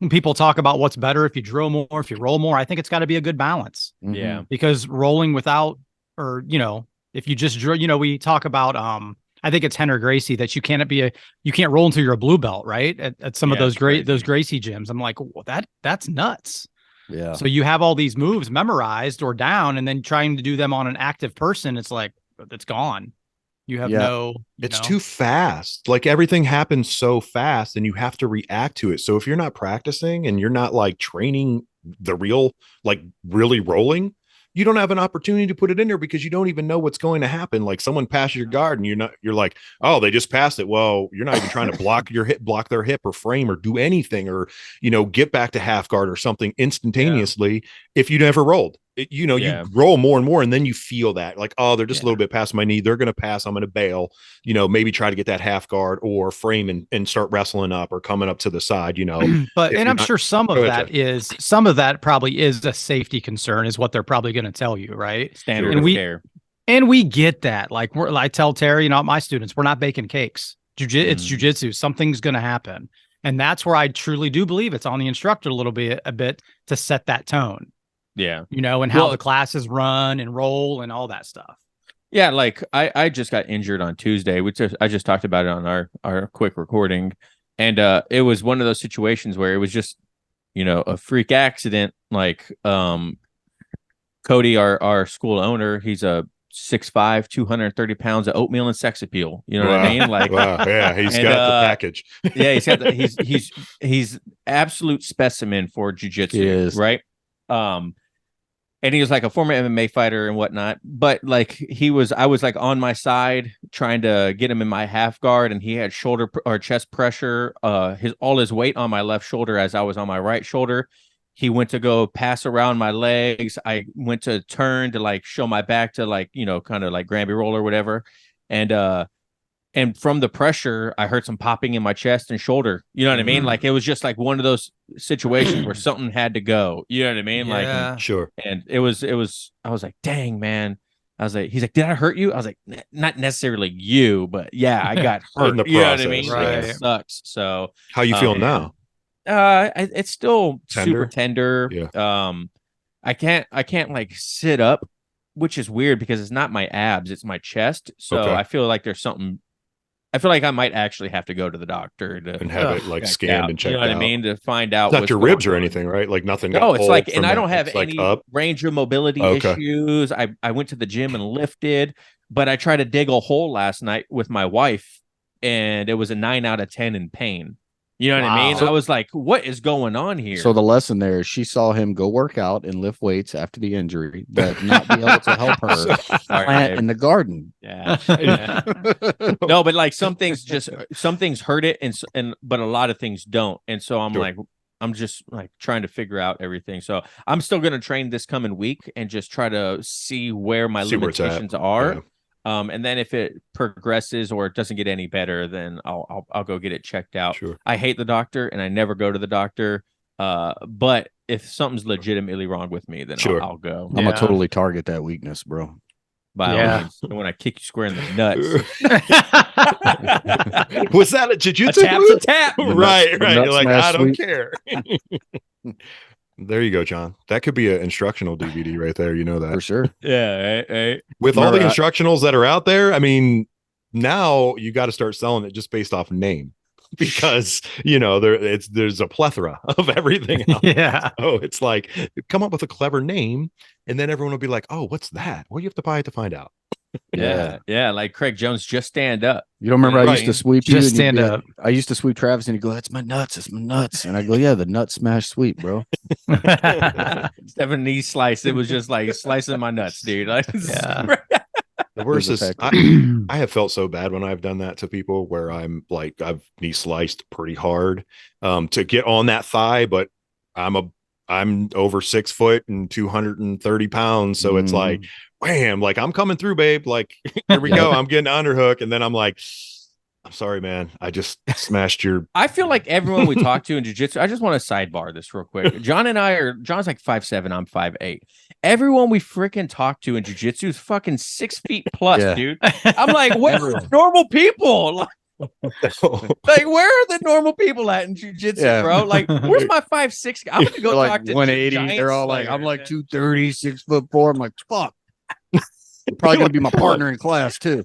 When people talk about what's better, if you drill more, if you roll more, I think it's got to be a good balance. Yeah. Because rolling without, or, if you just drill, we talk about, I think it's Henry Gracie that you can't roll until you're a blue belt, right? At some of those Gracie gyms. I'm like, well, that's nuts. Yeah. So you have all these moves memorized or down, and then trying to do them on an active person, it's like, it's gone. You have it's too fast. Like everything happens so fast and you have to react to it. So if you're not practicing and you're not like training the real, like really rolling, you don't have an opportunity to put it in there because you don't even know what's going to happen. Like someone passes your guard and you're like, oh, they just passed it. Well, you're not even trying to block their hip or frame or do anything or, get back to half guard or something instantaneously if you never rolled. You roll more and more, and then you feel that like, oh, they're just a little bit past my knee. They're going to pass. I'm going to bail, maybe try to get that half guard or frame and start wrestling up or coming up to the side, But, and I'm sure some of that probably is a safety concern is what they're probably going to tell you, right? Standard of care. And we get that. Like I tell Terry, my students, we're not baking cakes. It's jiu-jitsu. Something's going to happen. And that's where I truly do believe it's on the instructor a bit to set that tone. Yeah. And how the classes run and roll and all that stuff. Yeah. Like I just got injured on Tuesday, which I just talked about it on our quick recording. And it was one of those situations where it was just, a freak accident. Like Cody, our school owner, he's a 6'5", 230 pounds of oatmeal and sex appeal. You know what I mean? Like, yeah, he's got the package. Yeah, he's got he's absolute specimen for jiu-jitsu, right? And he was like a former MMA fighter and whatnot, but like I was like on my side trying to get him in my half guard, and he had shoulder or chest pressure, all his weight on my left shoulder as I was on my right shoulder. He went to go pass around my legs. I went to turn to like show my back to like, kind of like Granby roll or whatever. And from the pressure, I heard some popping in my chest and shoulder. You know what I mean? Like it was just like one of those situations where something had to go. You know what I mean? Yeah. Like, sure. And it was, I was like, dang, man. I was like, he's like, did I hurt you? I was like, not necessarily you, but yeah, I got hurt. In the process, you know what I mean? Right. Like, it sucks. So how you feeling now? It's still super tender. Yeah. I can't like sit up, which is weird because it's not my abs, it's my chest. So I feel like there's something. I feel like I might actually have to go to the doctor and have it like scanned and checked out. You know what I mean? To find out. It's not your ribs or anything, right? Like nothing. No, it's like, and I don't have any like range of mobility issues. I went to the gym and lifted, but I tried to dig a hole last night with my wife, and it was a 9 out of 10 in pain. You know what I mean? I was like, what is going on here? So the lesson there is she saw him go work out and lift weights after the injury, but not be able to help her plant in the garden. Yeah. No, but like some things hurt it but a lot of things don't. And so I'm just like trying to figure out everything. So I'm still going to train this coming week and just try to see where my limitations are. Yeah. And then if it progresses or it doesn't get any better, then I'll go get it checked out. Sure. I hate the doctor and I never go to the doctor. But if something's legitimately wrong with me, then I'll go. I'm gonna totally target that weakness, bro. by all means. And when I kick you square in the nuts. Was that a jiu-jitsu? A tap's a tap. Right. You're like, I don't sweep. care. There you go, John. That could be an instructional DVD right there. You know that. For sure. Yeah. With all the instructionals that are out there, I mean, now you got to start selling it just based off name. Because there's a plethora of everything else. Yeah. Oh, it's like come up with a clever name, and then everyone will be like, "Oh, what's that?" Well, you have to buy it to find out. Yeah. Like Craig Jones, just stand up. You don't remember I used to sweep you? Just stand up. I used to sweep Travis, and he'd go, "That's my nuts. It's my nuts." And I go, "Yeah, the nut smash sweep, bro." Instead of a knee slice, it was just like slicing my nuts, dude. Like, Yeah. The worst is I have felt so bad when I've done that to people where I'm like I've knee sliced pretty hard to get on that thigh, but I'm over 6 foot and 230 pounds, so it's like wham, like I'm coming through, babe. Like here we go. I'm getting an underhook, and then I'm like, I'm sorry, man. I just smashed your. I feel like everyone we talk to in jiu-jitsu, I just want to sidebar this real quick. John's like 5'7", I'm 5'8". Everyone we freaking talk to in jiu-jitsu is fucking 6 feet plus, dude. I'm like, where's the normal people? Like, where are the normal people at in jiu-jitsu, bro? Like, where's my 5'6" guy? I'm gonna go like talk to 180. They're all like, I'm like 230, 6'4". I'm like, fuck. You're probably gonna be my partner in class too.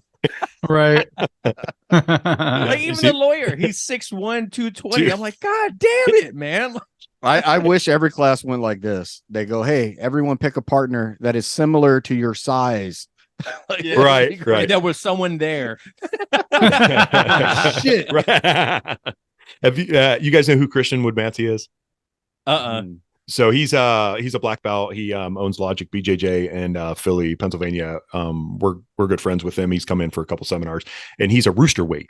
Right. Like even the lawyer, he's 6'1", 220. I'm like, God damn it, man. I wish every class went like this. They go, hey, everyone pick a partner that is similar to your size. Like, right. There was someone there. Shit. Right. Have you guys know who Christian Woodmansey is? So he's a black belt. He owns Logic BJJ in Philly, Pennsylvania. We're good friends with him. He's come in for a couple seminars, and he's a rooster weight.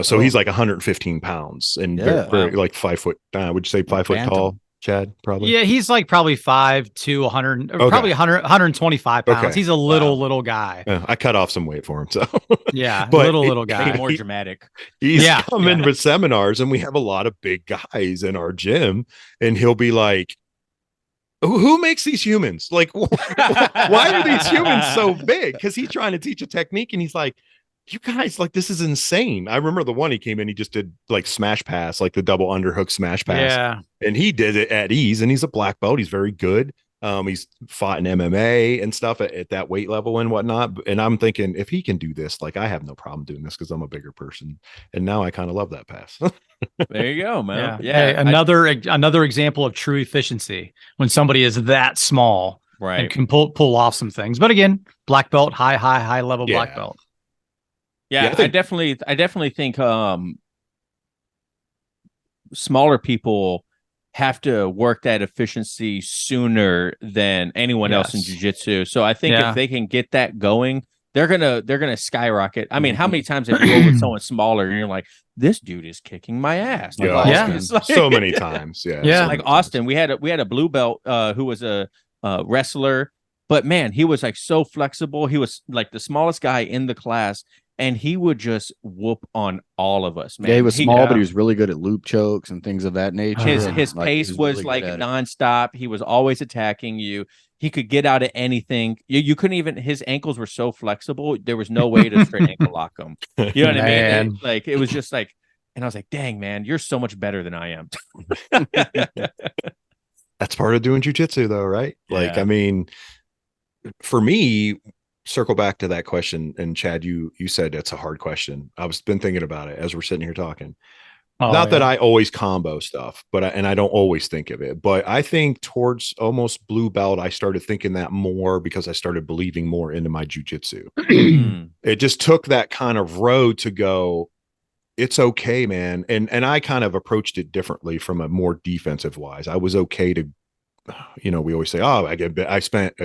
So he's like 115 pounds and very, like 5 foot. Would you say 5 foot tall, Chad? Probably. Yeah, he's like probably 5'2", 100, probably 125 pounds. Okay. He's a little guy. I cut off some weight for him, so yeah, but little guy. More dramatic. He's coming with seminars, and we have a lot of big guys in our gym, and he'll be like, who makes these humans? Like, why are these humans so big? Because he's trying to teach a technique, and he's like, you guys, like, this is insane. I remember the one he came in, he just did like smash pass, like the double underhook smash pass. Yeah. And he did it at ease, and he's a black belt. He's very good. He's fought in MMA and stuff at that weight level and whatnot. And I'm thinking, if he can do this, like, I have no problem doing this because I'm a bigger person. And now I kind of love that pass. There you go, man. Yeah. Hey, another example of true efficiency when somebody is that small, right, and can pull off some things. But again, black belt, high level black belt. Yeah, I definitely think smaller people have to work that efficiency sooner than anyone else in jiu-jitsu. So I think if they can get that going, they're gonna skyrocket. I mean, how many times have you rolled with someone smaller and you're like, this dude is kicking my ass? Like, so many times. Yeah. Like Austin, we had a blue belt who was a wrestler, but man, he was like so flexible. He was like the smallest guy in the class. And he would just whoop on all of us, man. Yeah, he was small, but he was really good at loop chokes and things of that nature. His pace was like nonstop. He was always attacking you. He could get out of anything. You couldn't even. His ankles were so flexible. There was no way to straight ankle lock him. You know what I mean? Like it was just like, and I was like, dang, man, you're so much better than I am. That's part of doing jiu-jitsu, though, right? Like, I mean, for me. Circle back to that question, and Chad, you said it's a hard question. I was been thinking about it as we're sitting here talking. Not that I always combo stuff, but I don't always think of it. But I think towards almost blue belt, I started thinking that more because I started believing more into my jiu-jitsu. It just took that kind of road to go, it's okay, man. And I kind of approached it differently from a more defensive wise. I was okay to, we always say, I spent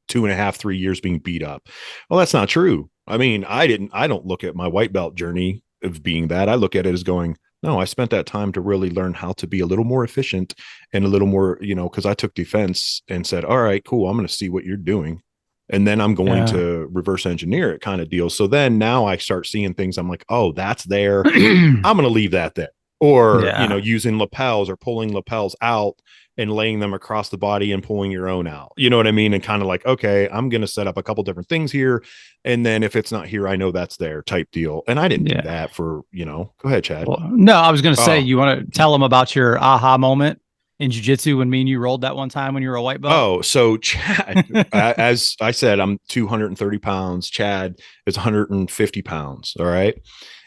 2.5, 3 years being beat up. Well, that's not true. I mean, I don't look at my white belt journey of being that. I look at it as going, no, I spent that time to really learn how to be a little more efficient and a little more, because I took defense and said, all right, cool, I'm going to see what you're doing. And then I'm going to reverse engineer it kind of deal. So then now I start seeing things. I'm like, oh, that's there. I'm going to leave that there. Or, using lapels or pulling lapels out. and laying them across the body and pulling your own out. You know what I mean? And kind of like, okay, I'm going to set up a couple different things here. And then if it's not here, I know that's there type deal. And I didn't do that for, go ahead, Chad. Well, no, I was going to say, you want to tell them about your aha moment in jiu-jitsu when me and you rolled that one time when you were a white belt? Oh, so Chad, as I said, I'm 230 pounds. Chad is 150 pounds. All right.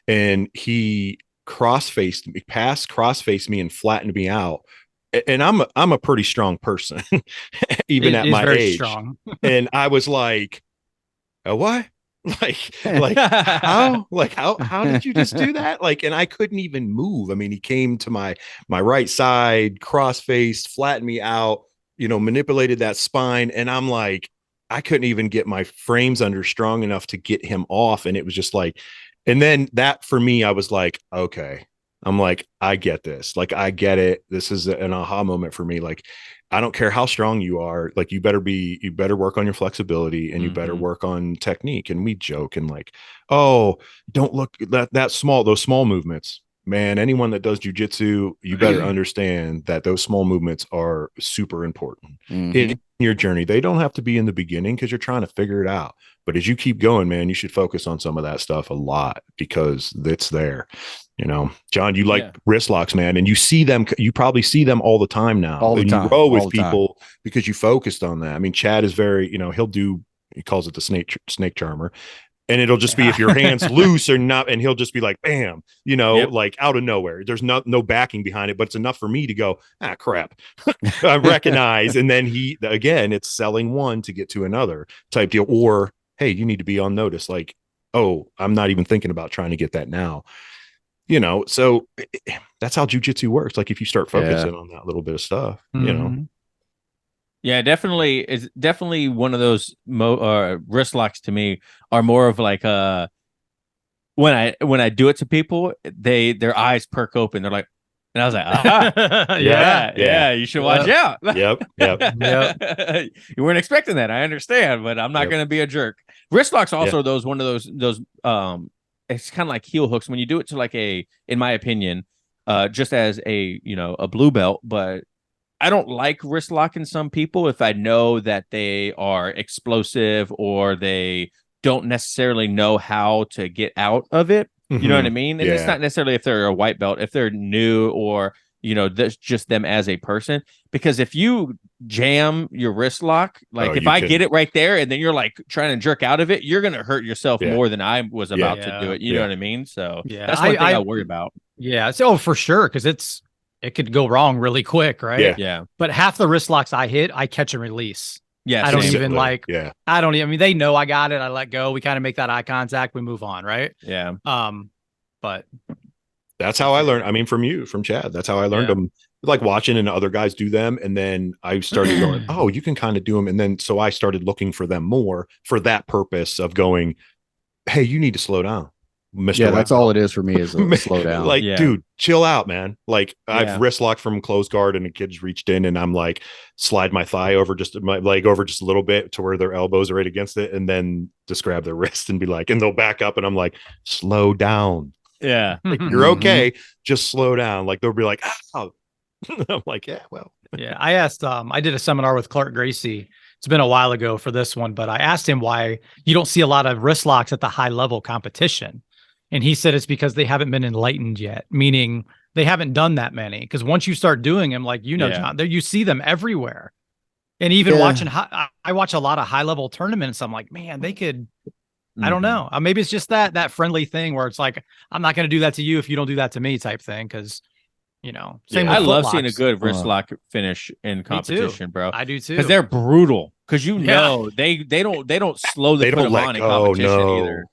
And he cross-faced me and flattened me out. And I'm a pretty strong person, even at my age. Strong. And I was like, what? How did you just do that? And I couldn't even move. I mean, he came to my right side, cross-faced, flattened me out, manipulated that spine. And I'm like, I couldn't even get my frames under strong enough to get him off. And it was just like, and then that for me, I was like, okay. I'm like, I get this. I get it. This is an aha moment for me. I don't care how strong you are. You better work on your flexibility and you better work on technique. And we joke and oh, don't look that small, those small movements, man. Anyone that does jujitsu, you better understand that those small movements are super important in your journey. They don't have to be in the beginning because you're trying to figure it out. But as you keep going, man, you should focus on some of that stuff a lot because it's there. John, you like wrist locks, man, and you see them. You probably see them all the time now. All the time. You grow with people because you focused on that. I mean, Chad is very, he calls it the snake charmer, and it'll just be if your hand's loose or not, and he'll just be like, bam, out of nowhere. There's no backing behind it, but it's enough for me to go, crap, I recognize, and then it's selling one to get to another type deal, or hey, you need to be on notice, oh, I'm not even thinking about trying to get that now. So that's how jujitsu works. If you start focusing on that little bit of stuff, Yeah, definitely. It's definitely one of those wrist locks to me are more of when I do it to people, their eyes perk open. They're like, and I was like, aha, yeah, you should watch out. Yep. You weren't expecting that. I understand, but I'm not going to be a jerk. Wrist locks also one of those it's kind of like heel hooks when you do it to in my opinion, just as a blue belt, but I don't like wrist locking some people if I know that they are explosive or they don't necessarily know how to get out of it. You know what I mean? And it's not necessarily if they're a white belt, if they're new or, that's just them as a person. Because if you jam your wrist lock, if I get it right there and then you're trying to jerk out of it, you're going to hurt yourself more than I was about to do it. You know what I mean? So that's one thing I worry about. Yeah. So for sure. Cause it could go wrong really quick. Right. Yeah. But half the wrist locks I hit, I catch and release. Yeah. I don't even I mean, they know I got it. I let go. We kind of make that eye contact. We move on. Right. Yeah. But that's how I learned. I mean, from Chad, that's how I learned them, watching and other guys do them. And then I started going, oh, you can kind of do them. And then, so I started looking for them more for that purpose of going, hey, you need to slow down, Mr. Yeah, that's all it is for me is a slow down. Dude, chill out, man. I've wrist locked from close guard and the kid's reached in and I'm slide my thigh over my leg over just a little bit to where their elbows are right against it. And then just grab their wrist and be and they'll back up and I'm slow down. Yeah. You're okay. Just slow down. They'll be oh. I'm yeah, well. Yeah. I asked, I did a seminar with Clark Gracie. It's been a while ago for this one, but I asked him why you don't see a lot of wrist locks at the high level competition. And he said it's because they haven't been enlightened yet, meaning they haven't done that many. Because once you start doing them, John, you see them everywhere. And even watching, I watch a lot of high level tournaments. I'm like, man, they could. I don't know. Maybe it's just that friendly thing where it's I'm not going to do that to you if you don't do that to me type thing. Cause same with I love seeing a good wrist lock finish in competition, bro. I do too. Cause they're brutal. Cause they don't slow the foot on in competition either.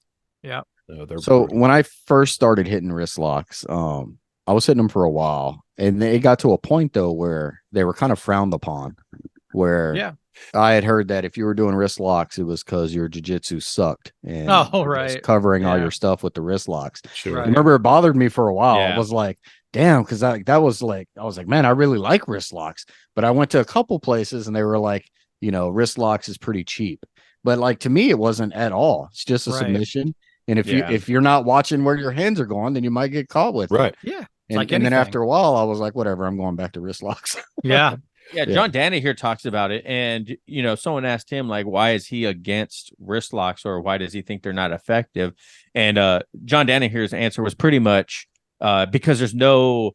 Yeah. No, so when I first started hitting wrist locks, I was hitting them for a while and it got to a point though, where they were kind of frowned upon where I had heard that if you were doing wrist locks, it was because your jiu-jitsu sucked and covering all your stuff with the wrist locks. Sure. Right. I remember it bothered me for a while. I was damn, because I was man, I really like wrist locks. But I went to a couple places and they were wrist locks is pretty cheap. But to me, it wasn't at all. It's just a submission. And if you're not watching where your hands are going, then you might get caught with it. Yeah. And then after a while, I was like, whatever, I'm going back to wrist locks. Yeah. Yeah, John Danny here talks about it, and someone asked him like, why is he against wrist locks, or why does he think they're not effective? And John Danny here's answer was pretty much because there's no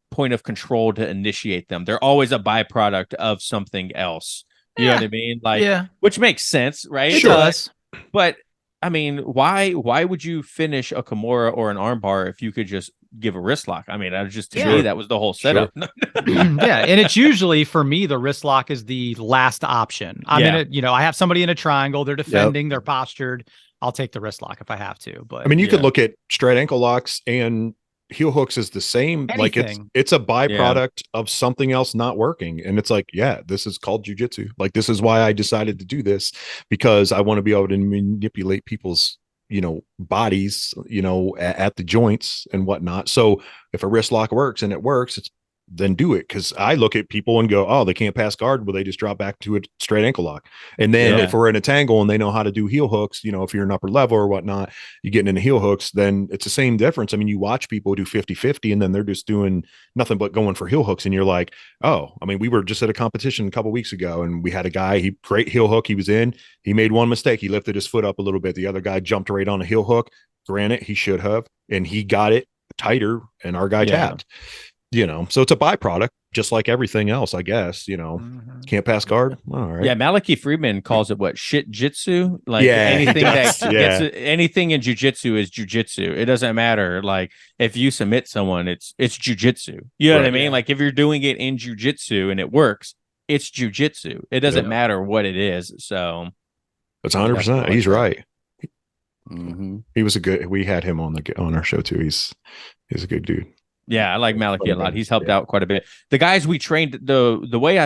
point of control to initiate them. They're always a byproduct of something else. You know what I mean? Like, which makes sense, right? It does. But I mean, why would you finish a Kimura or an armbar if you could just give a wrist lock? I mean, to me, that was the whole setup. Sure. Yeah, and it's usually, for me, the wrist lock is the last option. I'm in I have somebody in a triangle, they're defending, they're postured. I'll take the wrist lock if I have to. But I mean, you could look at straight ankle locks and heel hooks is the same. Anything. Like it's a byproduct of something else not working. And it's like, this is called jujitsu. Like, this is why I decided to do this, because I want to be able to manipulate people's, bodies, at the joints and whatnot. So if a wrist lock works and it works, then do it. Cause I look at people and go, oh, they can't pass guard. Well, they just drop back to a straight ankle lock. And then if we're in a tangle and they know how to do heel hooks, if you're an upper level or whatnot, you're getting into heel hooks, then it's the same difference. I mean, you watch people do 50-50 and then they're just doing nothing but going for heel hooks. And you're like, oh, I mean, we were just at a competition a couple of weeks ago and we had a guy, great heel hook. He was in, he made one mistake. He lifted his foot up a little bit. The other guy jumped right on a heel hook. Granted, he should have, and he got it tighter and our guy tapped. So it's a byproduct, just like everything else, I guess. Can't pass guard. All right. Yeah, Malachi Friedman calls it what, shit jitsu? Like anything that gets anything in jujitsu is jujitsu. It doesn't matter. Like if you submit someone, it's jujitsu. You know what I mean? Like if you're doing it in jujitsu and it works, it's jujitsu. It doesn't matter what it is. So that's 100%. He's right. He was we had him on our show too. He's a good dude. Yeah, I like Malachi a lot. He's helped out quite a bit. The guys we trained, the way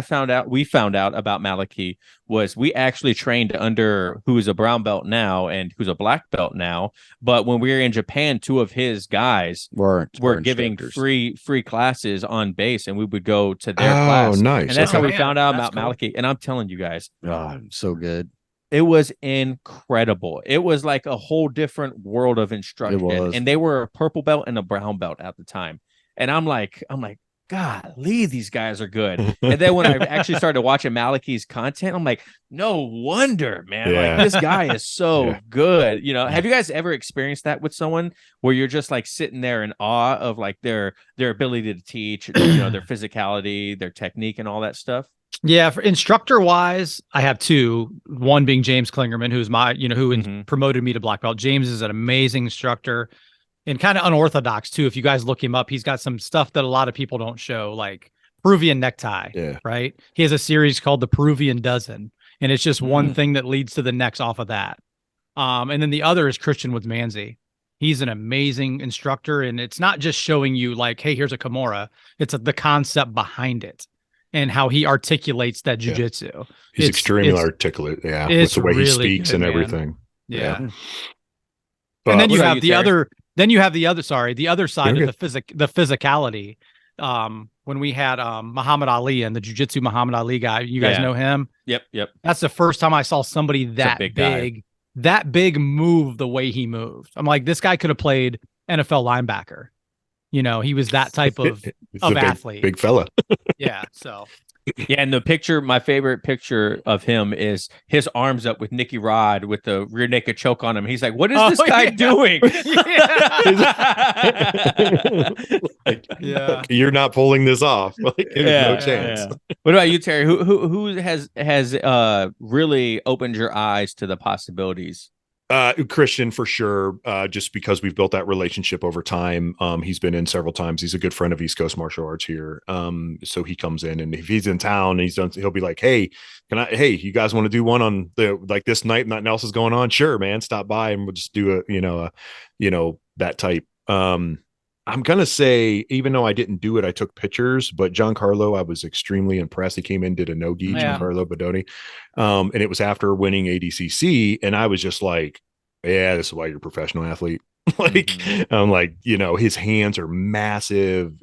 we found out about Malachi was we actually trained under who is a brown belt now and who's a black belt now. But when we were in Japan, two of his guys were giving free classes on base, and we would go to their class. Oh, nice. And that's how we found out about Malachi. And I'm telling you guys, so good. it was incredible. It was like a whole different world of instruction. And they were a purple belt and a brown belt at the time. And I'm like, golly, these guys are good. And then when I actually started watching Malachi's content, I'm like, no wonder, man. Like this guy is so good. Have you guys ever experienced that with someone where you're just like sitting there in awe of like their ability to teach, their physicality, their technique, and all that stuff? Yeah, for instructor wise, I have two. One being James Klingerman, who's my, who promoted me to black belt. James is an amazing instructor. And kind of unorthodox too. If you guys look him up, he's got some stuff that a lot of people don't show, like Peruvian necktie, right? He has a series called the Peruvian Dozen, and it's just one thing that leads to the next off of that. And then the other is Christian Woodsmansey. He's an amazing instructor, and it's not just showing you like, hey, here's a Kimura. It's the concept behind it and how he articulates that jujitsu. He's extremely articulate, with the way he speaks and everything. Yeah. And then you have the other. Then you have the other side of the physicality. When we had Muhammad Ali and the jiu-jitsu Muhammad Ali guy, you guys know him? Yep. That's the first time I saw somebody that big move the way he moved. I'm like, this guy could have played NFL linebacker. He was that type of athlete. Big fella. Yeah. So. Yeah, and my favorite picture of him is his arms up with Nicky Rod with the rear naked choke on him. He's like, what is this guy doing? You're not pulling this off. There's no chance. What about you, Terry? Who has really opened your eyes to the possibilities? Christian for sure. Just because we've built that relationship over time. He's been in several times. He's a good friend of East Coast Martial Arts here. So he comes in, and if he's in town, he'll be like, hey, you guys want to do one on this night? Nothing else is going on. Sure, man. Stop by and we'll just do that type. I'm going to say, even though I didn't do it, I took pictures, but Giancarlo, I was extremely impressed. He came in, did a no-gi, Giancarlo Bodoni. And it was after winning ADCC. And I was just like, yeah, this is why you're a professional athlete. I'm like, his hands are massive.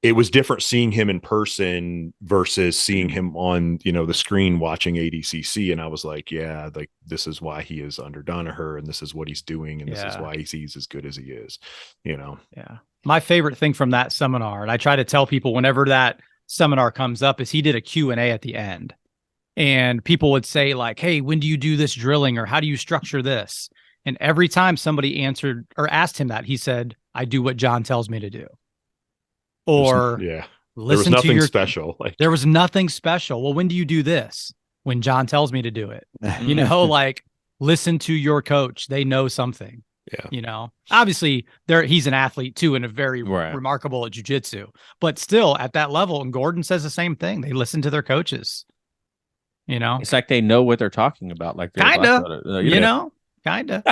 It was different seeing him in person versus seeing him on, the screen watching ADCC. And I was like, yeah, like this is why he is under Danaher, and this is what he's doing. And this is why he's as good as he is, Yeah. My favorite thing from that seminar, and I try to tell people whenever that seminar comes up, is he did a Q&A at the end. And people would say like, hey, when do you do this drilling? Or how do you structure this? And every time somebody answered or asked him that, he said, I do what John tells me to do. Or there was nothing special. There was nothing special. Well, when do you do this? When John tells me to do it. You know, like listen to your coach. They know something. Yeah. You know, obviously he's an athlete too, and a very remarkable at jiu-jitsu, but still at that level. And Gordon says the same thing. They listen to their coaches. You know, it's like they know what they're talking about. Like kinda, you know, kinda.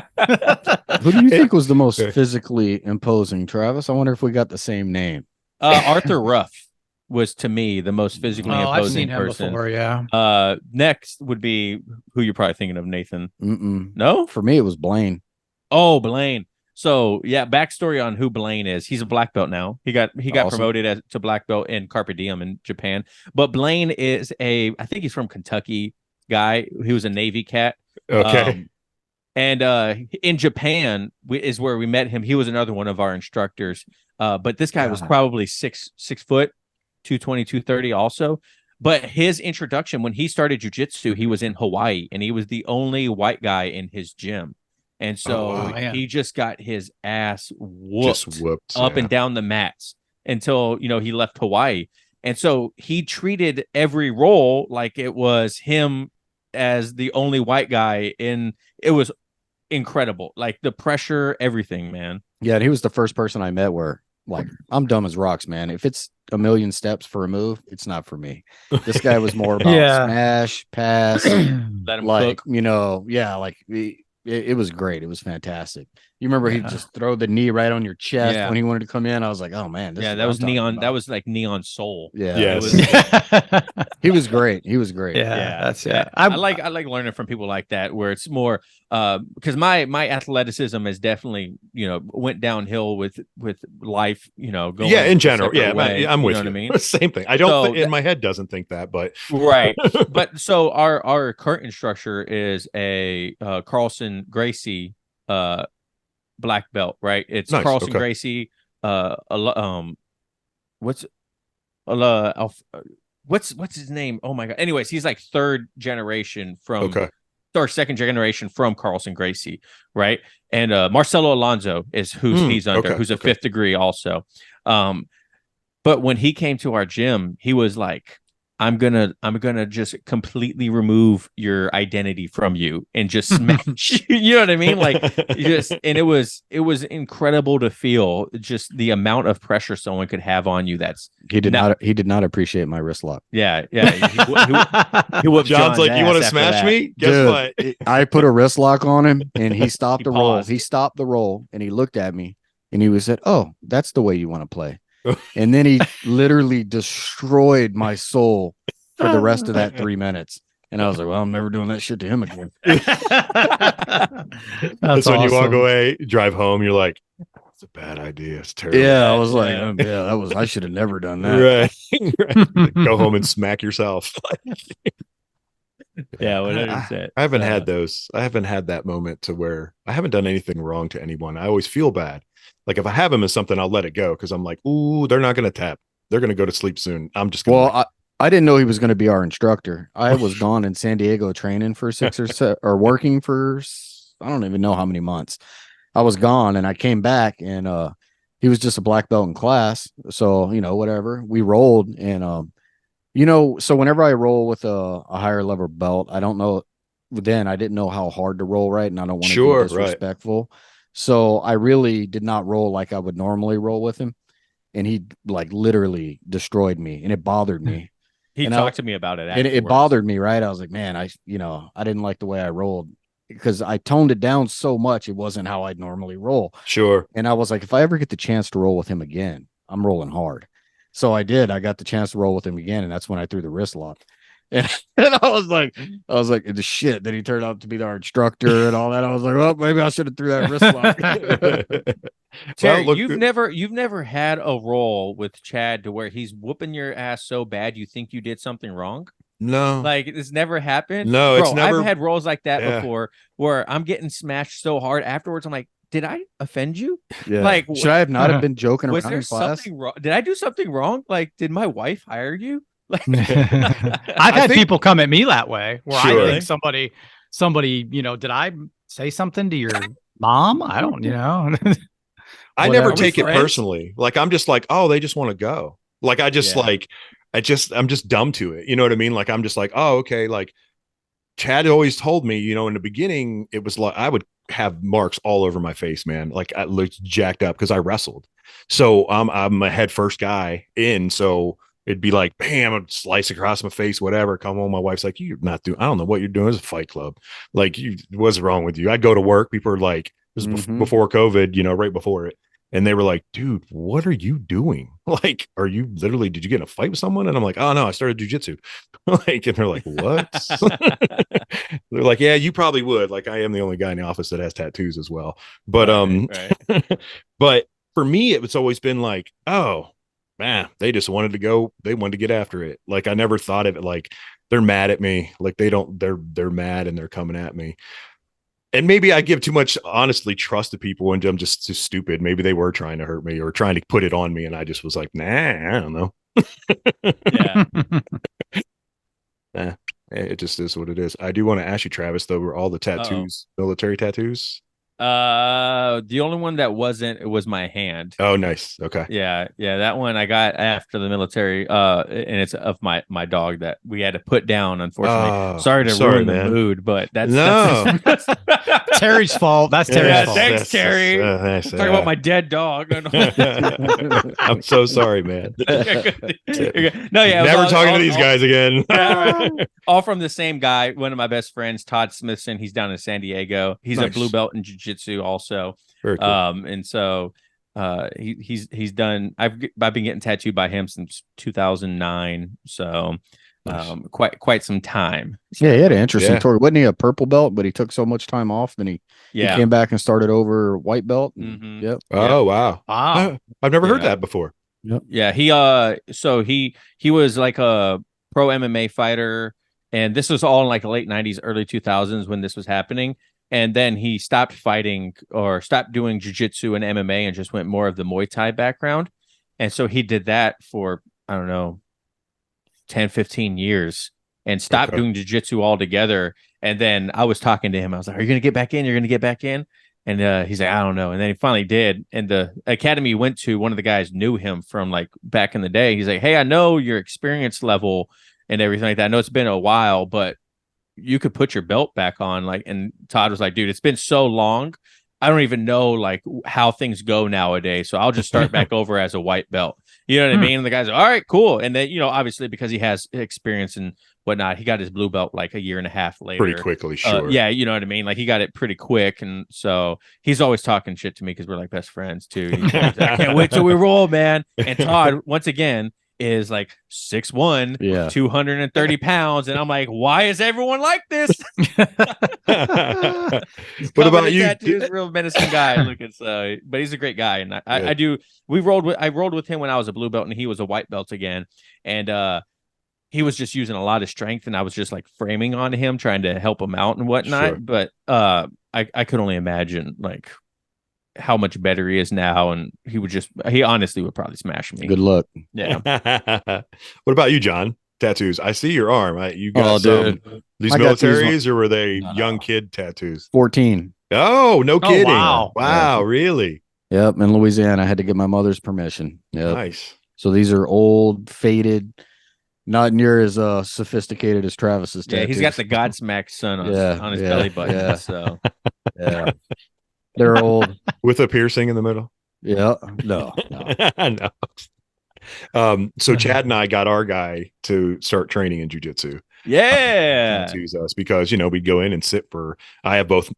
Who do you think was the most physically imposing, Travis? I wonder if we got the same name. Arthur Ruff was to me the most physically imposing I've seen him person. Before, yeah. Next would be who you're probably thinking of, Nathan. No, for me it was Blaine. Oh, Blaine. So yeah, backstory on who Blaine is. He's a black belt now. He got promoted to black belt in Carpe Diem in Japan. But Blaine is I think he's from Kentucky guy. He was a Navy cat. Okay. And in Japan is where we met him. He was another one of our instructors. But this guy was probably 6 foot, 220, 230 also. But his introduction, when he started jiu-jitsu, he was in Hawaii, and he was the only white guy in his gym. And so he just got his ass whooped up and down the mats until, you know, he left Hawaii. And so he treated every role like it was him as the only white guy in. It was incredible. Like the pressure, everything, man. Yeah. And he was the first person I met where like, I'm dumb as rocks, man. If it's a million steps for a move, it's not for me. This guy was more about smash, pass, let him like, cook. you know, like it was great. It was fantastic. You remember he just throw the knee right on your chest when he wanted to come in. I was like, oh man, that was neon. That was like Neon Soul. Yeah, he was great. He was great. I like learning from people like that, where it's more because my athleticism has definitely, you know, went downhill with life, you know, going in general. I'm with you. Know what I mean? Same thing. I don't in my head doesn't think that, but right. But so our current instructor is a Carlson Gracie black belt, right? It's nice. Carlson Gracie. What's his name? Oh my god. Anyways, he's like third generation from or second generation from Carlson Gracie, right? And Marcelo Alonso is who he's under, who's a fifth degree also. But when he came to our gym, he was like, I'm gonna just completely remove your identity from you and just smash. You know what I mean? Like and it was incredible to feel just the amount of pressure someone could have on you. He did not appreciate my wrist lock. Yeah. He John's like, you want to smash me? Guess what? I put a wrist lock on him and he stopped the roll. He stopped the roll and he looked at me and he said, "Oh, that's the way you want to play." And then he literally destroyed my soul for the rest of that 3 minutes. And I was like, well, I'm never doing that shit to him again. That's when you walk away, drive home, you're like, it's a bad idea. It's terrible. Yeah, I was like, I should have never done that. Right. Go home and smack yourself. Yeah, 100%. I haven't had those. I haven't had that moment to where I haven't done anything wrong to anyone. I always feel bad. Like if I have them as something, I'll let it go because I'm like, ooh, they're not going to tap. They're going to go to sleep soon. I'm just going to. I didn't know he was going to be our instructor. I was gone in San Diego training for 6 or 7 or working for, I don't even know how many months. I was gone and I came back and he was just a black belt in class. So, you know, whatever. We rolled and, you know, so whenever I roll with a higher level belt, I don't know. Then I didn't know how hard to roll right. And I don't want to be disrespectful. Right. So I really did not roll like I would normally roll with him. And he like literally destroyed me and it bothered me. He talked to me about it. And it bothered me, right? I was like, man, I didn't like the way I rolled because I toned it down so much. It wasn't how I'd normally roll. Sure. And I was like, if I ever get the chance to roll with him again, I'm rolling hard. So I did. I got the chance to roll with him again. And that's when I threw the wrist lock. And I was like, the shit. Then he turned out to be our instructor and all that. I was like, well, maybe I should have threw that wrist lock. Terry, you've never had a roll with Chad to where he's whooping your ass so bad you think you did something wrong? No, like it's never happened. No, it's never. I've had rolls like that before where I'm getting smashed so hard afterwards. I'm like, did I offend you? Yeah. Like, should I have not have been joking was around there in class? something wrong? Did I do something wrong? Like, did my wife hire you? Like, I've had people come at me that way where Sure. I think somebody, did I say something to your mom? I don't, I never Whatever. take it friends? personally. Like, I'm just like, oh, they just want to go. Like, I'm just dumb to it. You know what I mean? Like, I'm just like, oh, okay. Like, Chad always told me, in the beginning, it was like I would have marks all over my face, man. Like, I looked jacked up because I wrestled. So I'm a head first guy in. So it'd be like, bam, I'd slice across my face, whatever. Come home. My wife's like, you're not doing, I don't know what you're doing. It's a fight club. Like, what's wrong with you? I'd go to work. People are like, this is before COVID, right before it. And they were like, dude, what are you doing? Like, did you get in a fight with someone? And I'm like, oh no, I started jujitsu. Like, and they're like, what? They're like, yeah, you probably would. Like, I am the only guy in the office that has tattoos as well. But, right. But for me, it's always been like, oh man, they just wanted to go. They wanted to get after it. Like, I never thought of it like they're mad at me. Like, they're mad and they're coming at me. And maybe I give too much, honestly, trust to people and I'm just too stupid. Maybe they were trying to hurt me or trying to put it on me. And I just was like, nah, I don't know. Yeah. Nah, it just is what it is. I do want to ask you, Travis, though, were all the tattoos, military tattoos? The only one that wasn't, it was my hand. Oh, nice. Okay. Yeah, that one I got after the military. And it's of my dog that we had to put down. Unfortunately, sorry to ruin the mood, but that's Terry's fault. That's Terry's fault. Thanks, Terry. Talking about my dead dog. I'm so sorry, man. No, yeah, never talking to these guys again. All from the same guy. One of my best friends, Todd Smithson. He's down in San Diego. He's a blue belt in jiu-jitsu also. Very cool. And so he's done. I've been getting tattooed by him since 2009. So quite some time. Yeah, he had an interesting story. Wasn't he a purple belt, but he took so much time off, then he came back and started over white belt. Yep. Oh wow. I've never heard that before. Yep. Yeah, he was like a pro MMA fighter, and this was all in like the late 90s, early 2000s when this was happening. And then he stopped fighting or stopped doing jiu-jitsu and MMA and just went more of the Muay Thai background. And so he did that for, I don't know, 10, 15 years and stopped doing jiu-jitsu altogether. And then I was talking to him. I was like, are you going to get back in? You're going to get back in? And he's like, I don't know. And then he finally did. And the academy he went to, one of the guys knew him from like back in the day. He's like, hey, I know your experience level and everything like that. I know it's been a while, but you could put your belt back on. Like, and Todd was like, dude, it's been so long. I don't even know like how things go nowadays. So I'll just start back over as a white belt. You know what I mean? And the guy's like, all right, cool. And then, obviously because he has experience and whatnot, he got his blue belt like a year and a half later. Pretty quickly, sure. Yeah, you know what I mean? Like he got it pretty quick. And so he's always talking shit to me because we're like best friends too. He's like, I can't wait till we roll, man. And Todd, once again, is like 6'1", 230 pounds. And I'm like, why is everyone like this? What about you? He's a real menacing guy. But he's a great guy. And I rolled with him when I was a blue belt and he was a white belt again. And he was just using a lot of strength and I was just like framing on him, trying to help him out and whatnot. Sure. But I could only imagine like how much better he is now, and he honestly would probably smash me. Good luck. Yeah. What about you, John? Tattoos. I see your arm. You got these militaries, or were they young kid tattoos? 14. Oh, no kidding. Wow. Wow, really? Yep. In Louisiana, I had to get my mother's permission. Yep. Nice. So these are old, faded, not near as sophisticated as Travis's tattoos. Yeah, he's got the Godsmack sun on his belly button. Yeah. So yeah. They're old. With a piercing in the middle? Yeah. No. No. So Chad and I got our guy to start training in jiu-jitsu. Yeah. To us because, we'd go in and sit for, I have both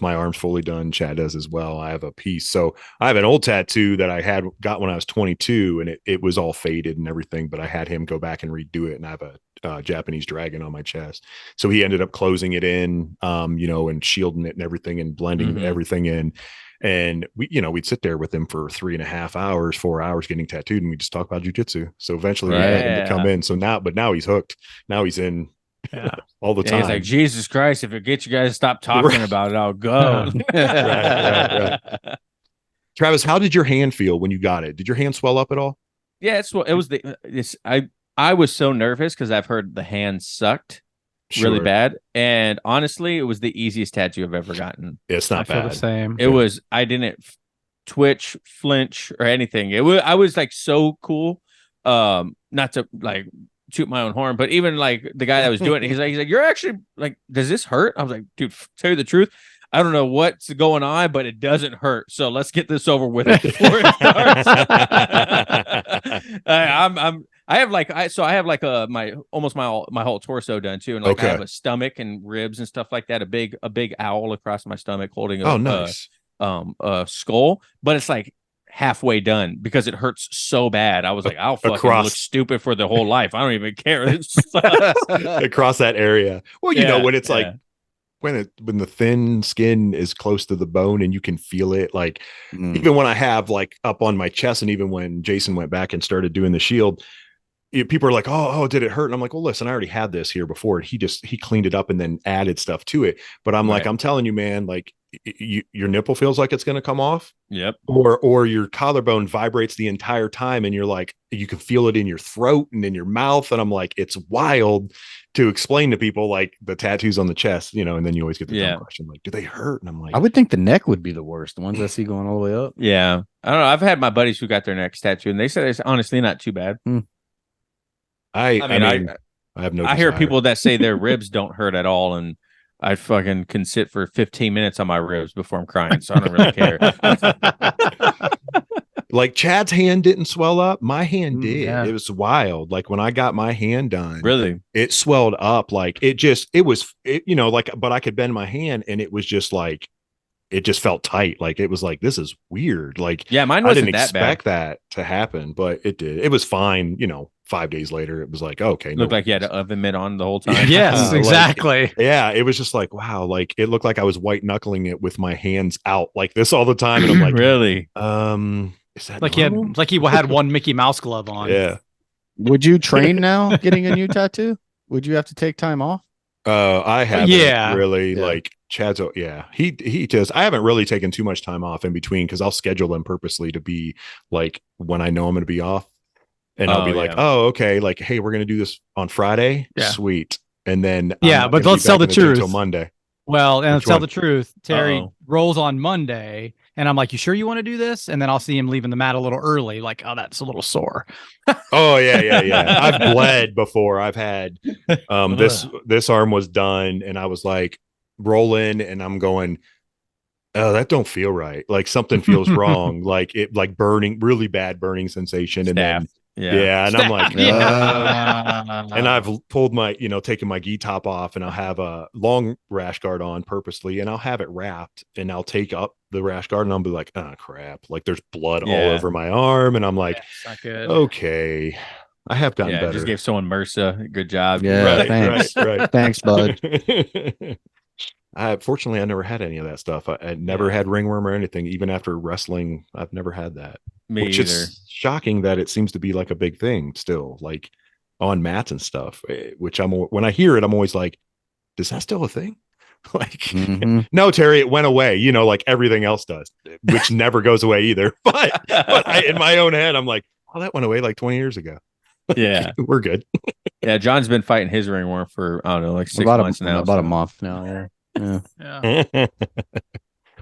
my arms fully done. Chad does as well. I have a piece. So I have an old tattoo that I got when I was 22 and it was all faded and everything, but I had him go back and redo it. And I have a Japanese dragon on my chest. So he ended up closing it in, and shielding it and everything and blending everything in. And we'd sit there with him for 3.5 hours, 4 hours getting tattooed, and we just talk about jujitsu. So eventually we had him to come in. So now he's hooked. Now he's in all the time. He's like, Jesus Christ, if it gets you guys to stop talking about it, I'll go. Right. Travis, how did your hand feel when you got it? Did your hand swell up at all? Yeah, I was so nervous because I've heard the hand sucked really bad, and honestly, it was the easiest tattoo I've ever gotten. It's not bad. I feel the same. It was. I didn't twitch, flinch, or anything. I was like so cool. Not to like toot my own horn, but even like the guy that was doing it, he's like, you're actually like, does this hurt? I was like, dude, tell you the truth, I don't know what's going on, but it doesn't hurt. So let's get this over with before it starts. I have like my whole torso done too, and like I have a stomach and ribs and stuff like that. A big owl across my stomach holding a skull, but it's like halfway done because it hurts so bad. I was like, I'll fucking look stupid for the whole life. I don't even care. Across that area. Well, you know, when it's like when the thin skin is close to the bone and you can feel it, like even when I have like up on my chest, and even when Jason went back and started doing the shield, people are like, oh, did it hurt? And I'm like, well, listen, I already had this here before. He cleaned it up and then added stuff to it. But I'm like, I'm telling you, man, like your nipple feels like it's going to come off. Yep. Or your collarbone vibrates the entire time. And you're like, you can feel it in your throat and in your mouth. And I'm like, it's wild to explain to people like the tattoos on the chest, you know, and then you always get the dumb question, like, do they hurt? And I'm like, I would think the neck would be the worst. The ones I see going all the way up. Yeah. I don't know. I've had my buddies who got their necks tattooed and they said it's honestly not too bad. I mean, I have no. I hear people that say their ribs don't hurt at all, and I fucking can sit for 15 minutes on my ribs before I'm crying, so I don't really care. Like Chad's hand didn't swell up, my hand did. Yeah. It was wild. Like when I got my hand done, really, it swelled up. Like you know, like, but I could bend my hand, and it was just like, it just felt tight. Like it was like, this is weird. Like, yeah, mine wasn't that bad. I didn't expect that to happen, but it did. It was fine. You know, 5 days later, it was like, okay. Looked like you had an oven mitt on the whole time. Yes, exactly. Like, yeah, it was just like, wow. Like it looked like I was white knuckling it with my hands out like this all the time. And I'm like, really? Is that like normal? he had one Mickey Mouse glove on? Yeah. Would you train now getting a new tattoo? Would you have to take time off? I haven't really. Yeah. Like Chad's, he does. I haven't really taken too much time off in between because I'll schedule them purposely to be like when I know I'm going to be off, and I'll be like, oh, okay, like, hey, we're going to do this on Friday, sweet, and then but let's tell the truth until Monday. Well, and let's tell the truth. Terry rolls on Monday, and I'm like, you sure you want to do this? And then I'll see him leaving the mat a little early, like, oh, that's a little sore. Oh yeah. I've bled before. I've had this arm was done, and I was like rolling, and I'm going, oh, that don't feel right. Like something feels wrong. Like it, like burning, really bad burning sensation, and then. Yeah, and I'm like, and I've pulled my, taken my gi top off, and I'll have a long rash guard on purposely, and I'll have it wrapped, and I'll take up the rash guard, and I'll be like, oh crap, like there's blood all over my arm, and I'm like, not good. Okay, I have gotten better. Just gave someone MRSA. Good job. Yeah, thanks. Right. Thanks, bud. Fortunately, I never had any of that stuff. I never had ringworm or anything. Even after wrestling, I've never had that. Which either. Is shocking that it seems to be like a big thing still, like on mats and stuff. Which when I hear it, I'm always like, "Is that still a thing?" Like, no, Terry, it went away. Like everything else does, which never goes away either. But in my own head, I'm like, "Oh, that went away like 20 years ago." Yeah, we're good. Yeah, John's been fighting his ringworm for I don't know, like 6 months now. About a month now. Yeah.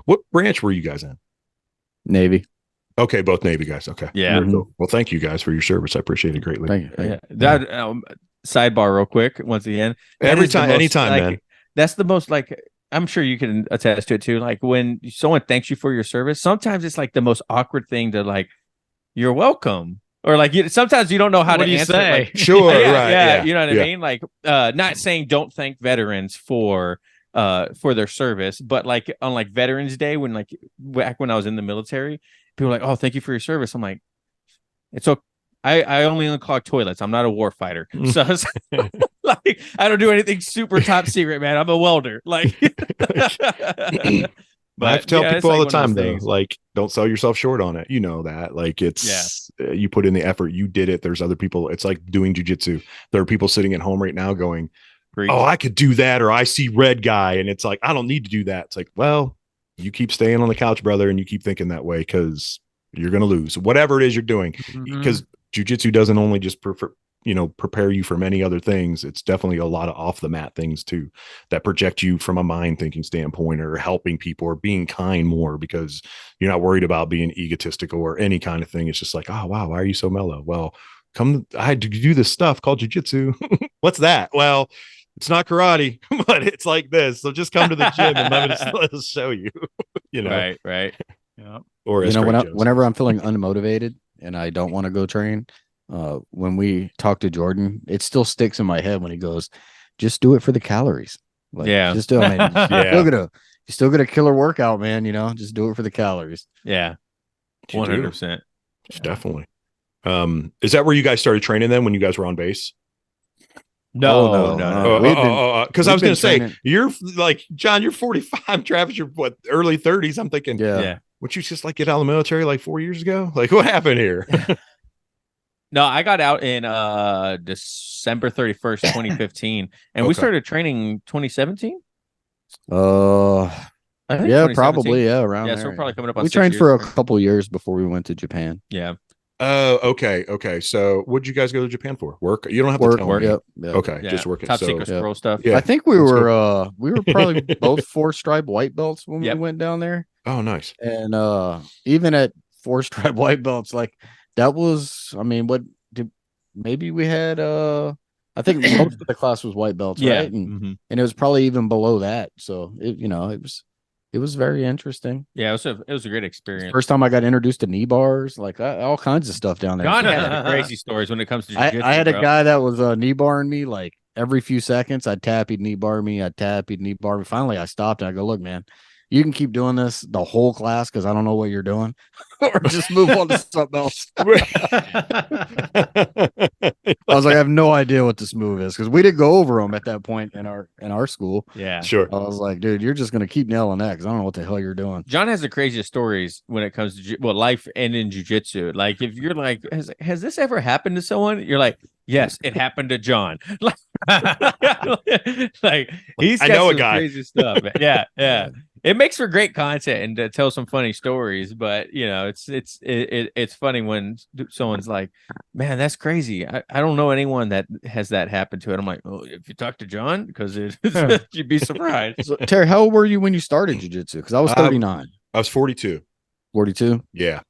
What branch were you guys in? Navy. Okay, both Navy guys. Okay. Yeah. Well, thank you guys for your service. I appreciate it greatly. Thank you. That sidebar real quick. Once again, anytime, man. That's the most like. I'm sure you can attest to it too. Like when someone thanks you for your service, sometimes it's like the most awkward thing to like. You're welcome. Or like sometimes you don't know how to answer. Say? Like, sure, right? Yeah, you know what I mean. Like, not saying don't thank veterans for their service, but like on like Veterans Day when like back when I was in the military, people were like, "Oh, thank you for your service." I'm like, "It's okay. I only unclog toilets. I'm not a war fighter, so it's like I don't do anything super top secret, man. I'm a welder." Like, but I have to tell people all the time though, like, don't sell yourself short on it. You know that, like, it's you put in the effort, you did it. There's other people. It's like doing jujitsu. There are people sitting at home right now going, oh, I could do that, or I see red guy, and it's like, I don't need to do that. It's like, well, you keep staying on the couch, brother, and you keep thinking that way because you're going to lose whatever it is you're doing. Because jiu-jitsu doesn't only just prepare you for many other things. It's definitely a lot of off the mat things too that project you from a mind thinking standpoint, or helping people, or being kind more because you're not worried about being egotistical or any kind of thing. It's just like, oh wow, why are you so mellow? Well, I had to do this stuff called jiu-jitsu. What's that? Well, it's not karate, but it's like this. So just come to the gym and let us show you. Right. Yeah. Or whenever I'm feeling unmotivated and I don't want to go train, when we talk to Jordan, it still sticks in my head when he goes, "Just do it for the calories." Like, just do it. You're still gonna killer workout, man. Just do it for the calories. Yeah, 100%. Definitely. Is that where you guys started training then? When you guys were on base? No. Because I was going to say, you're like, John, you're 45. Travis, you're what, early 30s? I'm thinking, would you just like get out of the military like 4 years ago? Like, what happened here? No, I got out in December 31st, 2015, and we started training 2017. I think probably around there. So we're probably coming up on. We trained for a couple years before we went to Japan. Yeah. Oh, okay. So, what did you guys go to Japan for? Work? You don't have to tell me. Yep. Okay, just working. Top secret scroll stuff. Yeah, I think we were probably both 4-stripe white belts when we went down there. Oh, nice. And even at 4-stripe white belts, like that was, I mean, maybe we had I think most of the class was white belts, right? And it was probably even below that. So it was very interesting. Yeah, it was a great experience. First time I got introduced to knee bars, like all kinds of stuff down there. John had crazy stories when it comes to jiu-jitsu. I had a guy that was knee barring me like every few seconds. I'd tap, he'd knee bar me. I'd tap, he'd knee bar me. Finally, I stopped and I go, look, man, you can keep doing this the whole class because I don't know what you're doing, or just move on to something else. I was like, I have no idea what this move is because we didn't go over them at that point in our school. Yeah, sure. I was like, dude, you're just gonna keep nailing that because I don't know what the hell you're doing. John has the craziest stories when it comes to life and in jiu-jitsu. Like, if you're like, has this ever happened to someone? You're like, yes, it happened to John. Like he's got some crazy stuff. Yeah. It makes for great content and to tell some funny stories, but it's funny when someone's like, "Man, that's crazy. I don't know anyone that has that happen to it." I'm like, "Oh, if you talk to John, because you'd be surprised." So, Terry, how old were you when you started jiu-jitsu? Because I was 39. I was 42. 42? Yeah.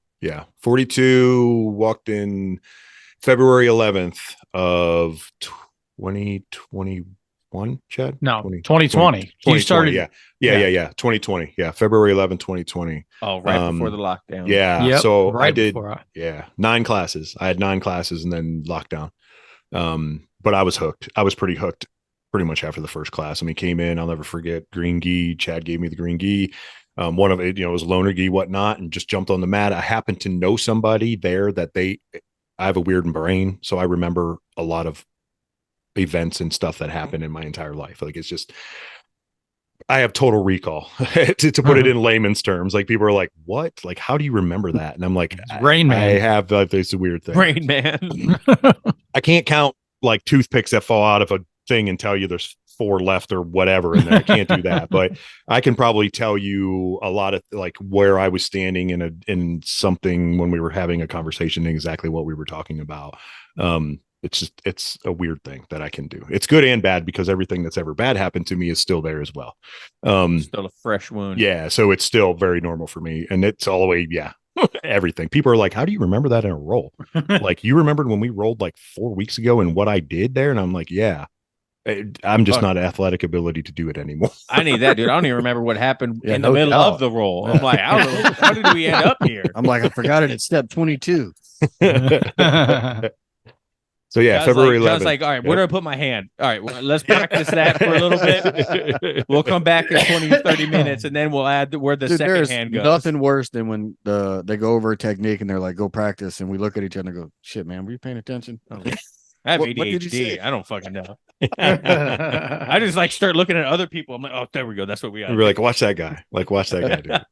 42. Walked in February 11th of 2021. Chad? No, 2020. You started. Yeah. 2020. Yeah. February 11, 2020. Oh, right before the lockdown. Yeah. Yep, so right I did. 9 classes. I had 9 classes and then lockdown. But I was hooked. I was pretty hooked pretty much after the first class. I mean, came in, I'll never forget, green gi. Chad gave me the green gi. One of it, was loaner gi, whatnot, and just jumped on the mat. I happened to know somebody there that I have a weird brain. So I remember a lot of events and stuff that happened in my entire life. Like, it's just, I have total recall to put it in layman's terms. Like, people are like, what? Like, how do you remember that? And I'm like, Rain Man. I have this weird thing. Rain Man. I can't count like toothpicks that fall out of a thing and tell you there's 4 left or whatever in there. I can't do that, but I can probably tell you a lot of like where I was standing in something when we were having a conversation and exactly what we were talking about. It's a weird thing that I can do. It's good and bad because everything that's ever bad happened to me is still there as well. Still a fresh wound. Yeah. So it's still very normal for me. And it's all the way. Yeah. Everything. People are like, how do you remember that in a roll? Like, you remembered when we rolled like 4 weeks ago and what I did there? And I'm like, yeah, I'm just not athletic ability to do it anymore. I need that, dude. I don't even remember what happened in the middle of the roll. I'm like, I don't know. How did we end up here? I'm like, I forgot it at step 22. So yeah, February 11th. I was like, all right, where do I put my hand? All right, well, let's practice that for a little bit. We'll come back in 20, 30 minutes, and then we'll add where the second hand goes. Nothing worse than when they go over a technique and they're like, go practice, and we look at each other and go, shit, man, were you paying attention? I have ADHD. I don't fucking know. I just like start looking at other people. I'm like, oh, there we go. That's what we got. We're like, watch that guy. Like, watch that guy do it.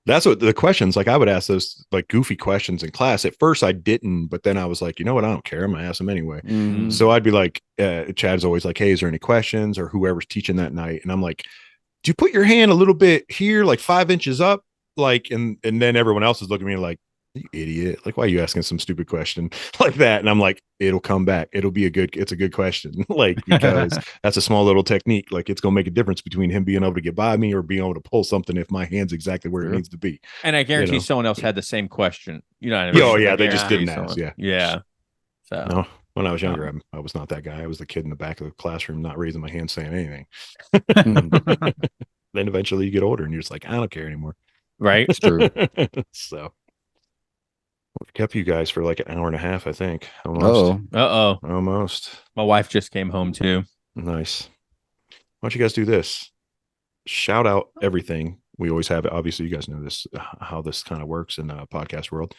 That's what the questions, like I would ask those like goofy questions in class. At first I didn't, but then I was like, you know what? I don't care. I'm going to ask them anyway. Mm-hmm. So I'd be like, Chad's always like, hey, is there any questions, or whoever's teaching that night? And I'm like, do you put your hand a little bit here, like 5 inches up? Like, and then everyone else is looking at me like, you idiot. Like, why are you asking some stupid question like that? And I'm like, it'll come back. It's a good question. Like, because that's a small little technique. Like, it's going to make a difference between him being able to get by me or being able to pull something if my hand's exactly where it needs to be. And I guarantee someone else had the same question. You know what I mean? Oh, yeah. They just didn't ask. Yeah. Yeah. So, no, when I was younger, I was not that guy. I was the kid in the back of the classroom, not raising my hand, saying anything. Then eventually you get older and you're just like, I don't care anymore. Right. It's true. So. We've kept you guys for like an hour and a half, I think. Almost. Almost. My wife just came home too. Nice. Why don't you guys do this? Shout out everything. We always have it. Obviously, you guys know this, how this kind of works in the podcast world.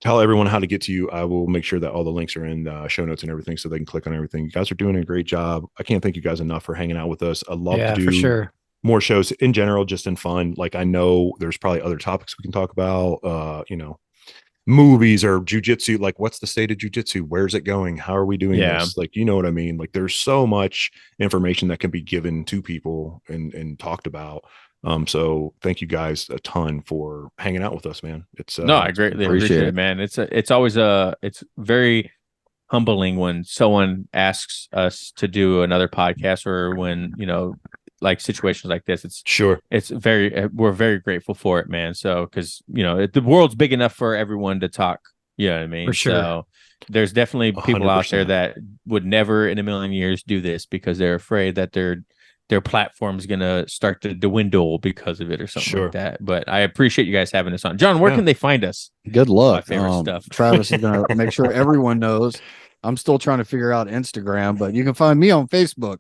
Tell everyone how to get to you. I will make sure that all the links are in the show notes and everything so they can click on everything. You guys are doing a great job. I can't thank you guys enough for hanging out with us. I love to do for sure. More shows in general, just in fun. Like, I know there's probably other topics we can talk about, movies or jujitsu. Like, what's the state of jujitsu? Where's it going? How are we doing this? Like, you know what I mean? Like, there's so much information that can be given to people and talked about. So thank you guys a ton for hanging out with us, man. It's no, I greatly appreciate it, man. It's always it's very humbling when someone asks us to do another podcast, or when, like situations like this. We're very grateful for it, man. So, because the world's big enough for everyone to talk. You know what I mean? For sure. So there's definitely people 100%. out there that would never in a million years do this because they're afraid that their platform's gonna start to dwindle because of it or something like that. But I appreciate you guys having us on. John, where can they find us? Good luck. My favorite stuff. Travis is gonna make sure everyone knows. I'm still trying to figure out Instagram, but you can find me on Facebook.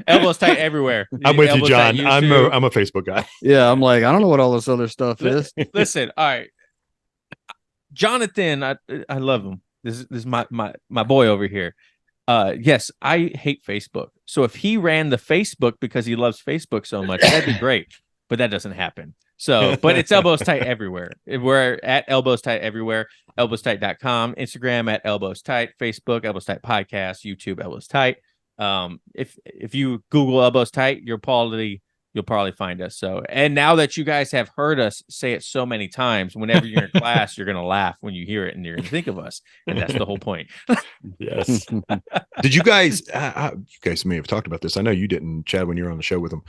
Elbows tight everywhere. I'm with you, John. I'm a Facebook guy. Yeah, I'm like, I don't know what all this other stuff is. Listen, all right, Jonathan, I love him. This is my boy over here. Yes, I hate Facebook. So if he ran the Facebook because he loves Facebook so much, that'd be great. But that doesn't happen. So, but it's Elbows Tight everywhere. We're at Elbows Tight everywhere. Elbowstight.com, Instagram at Elbows Tight, Facebook Elbows Tight Podcast, YouTube Elbows Tight. If you Google Elbows Tight, you'll probably find us. So, and now that you guys have heard us say it so many times, whenever you're in class, you're gonna laugh when you hear it, and you're gonna think of us, and that's the whole point. Yes. Did you guys? You guys may have talked about this. I know you didn't, Chad, when you were on the show with them.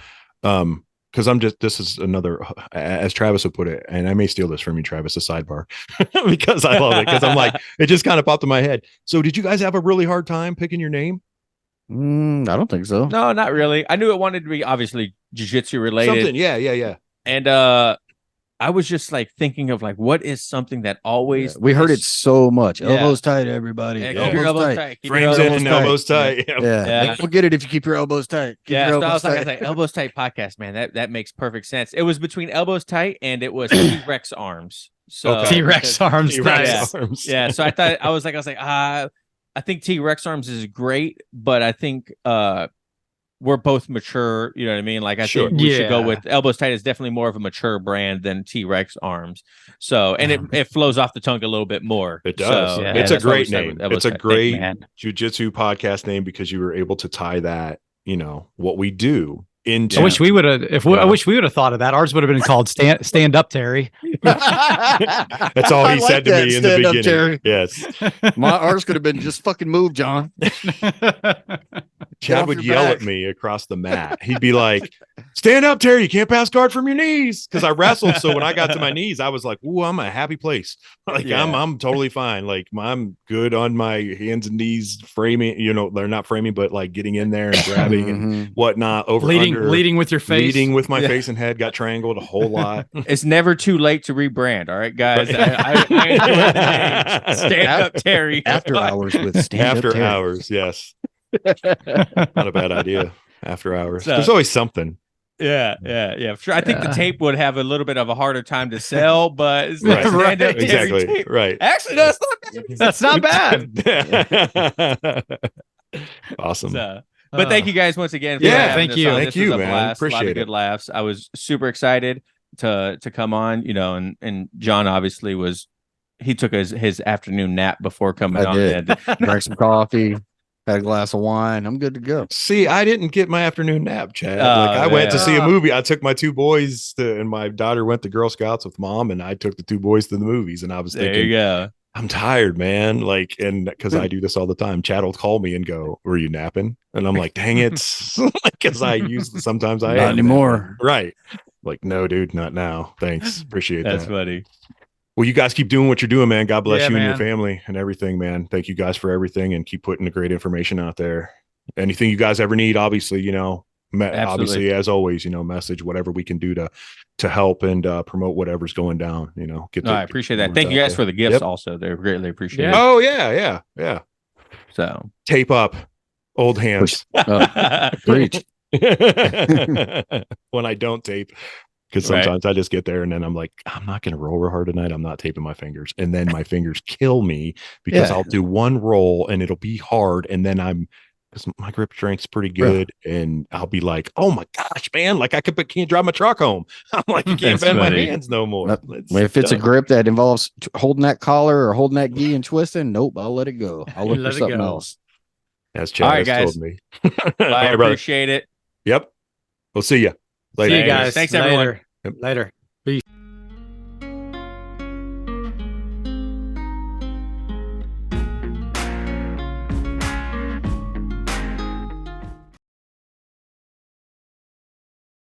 Because this is another, as Travis would put it, and I may steal this from you, Travis, a sidebar, because I love it. Because I'm like, it just kind of popped in my head. So, did you guys have a really hard time picking your name? I don't think so. No, not really. I knew it wanted to be obviously jiu-jitsu related. Something, yeah. And I was just like thinking of like, what is something that always we heard it so much. Elbows tight, everybody. Yeah, keep your elbows tight. Frames in and elbows tight. Yeah. Don't get it if you keep your elbows tight. So I was like, Elbows Tight Podcast, man. That makes perfect sense. It was between Elbows Tight and it was T-Rex Arms. So T-Rex Arms. Yeah. So I was like, I think T-Rex Arms is great, but I think we're both mature. You know what I mean? Like, I think we should go with Elbows Tight is definitely more of a mature brand than T-Rex Arms. So, and it flows off the tongue a little bit more. It does. So, it's a great name. It's a great jiu-jitsu podcast name because you were able to tie that, what we do. I wish we would have. I wish we would have thought of that. Ours would have been called "Stand Up, Terry." That's all he said to me in the beginning. Terry. Yes, ours could have been just fucking move, John. Chad would yell at me across the mat. He'd be like, "Stand up, Terry! You can't pass guard from your knees." Because I wrestled, so when I got to my knees, I was like, "Ooh, I'm a happy place. Like I'm totally fine. Like I'm good on my hands and knees, framing. They're not framing, but like getting in there and grabbing and whatnot. Leading with your face. Leading with my face and head got triangled a whole lot. It's never too late to rebrand. All right, guys. Stand Up Terry. After hours with Stand Up Terry. After hours, yes. Not a bad idea. After hours. There's always something. Yeah. Sure. I think the tape would have a little bit of a harder time to sell, but it's right. Stand Up Terry exactly. Tape. Right. Actually, no, that's not bad. Awesome. But thank you guys once again. Thank you. Thank you, man. Appreciate a lot of good laughs. I was super excited to come on, and John obviously he took his afternoon nap before coming on. Drank some coffee, had a glass of wine. I'm good to go. See, I didn't get my afternoon nap, Chad. I went to see a movie. I took my two boys and my daughter went to Girl Scouts with mom, and I took the two boys to the movies. And I was thinking, I'm tired, man. And because I do this all the time, Chad will call me and go, "Were you napping?" And I'm like, "Dang it," because sometimes I not am anymore. Napping. Right? Like, no, dude, not now. Thanks, appreciate that. That's funny. Well, you guys keep doing what you're doing, man. God bless you man. and your family and everything, man. Thank you guys for everything, and keep putting the great information out there. Anything you guys ever need, obviously, obviously, as always, message whatever we can do to help and promote whatever's going down. I appreciate that. Thank you guys for the gifts. Also, they're greatly appreciated. Oh yeah. So tape up, old hands. Preach. When I don't tape. Because sometimes I just get there and then I'm like, I'm not going to roll real hard tonight. I'm not taping my fingers. And then my fingers kill me because I'll do one roll and it'll be hard. And then because my grip strength's pretty good. And I'll be like, oh my gosh, man. Like can't drive my truck home. I'm like, I can't bend my hands no more. If it's a grip that involves holding that collar or holding that gi and twisting, nope, I'll let it go. I'll look for something else. As Chad has told me. I appreciate it. Yep. We'll see you later. See you guys. Thanks everyone. Later. Peace.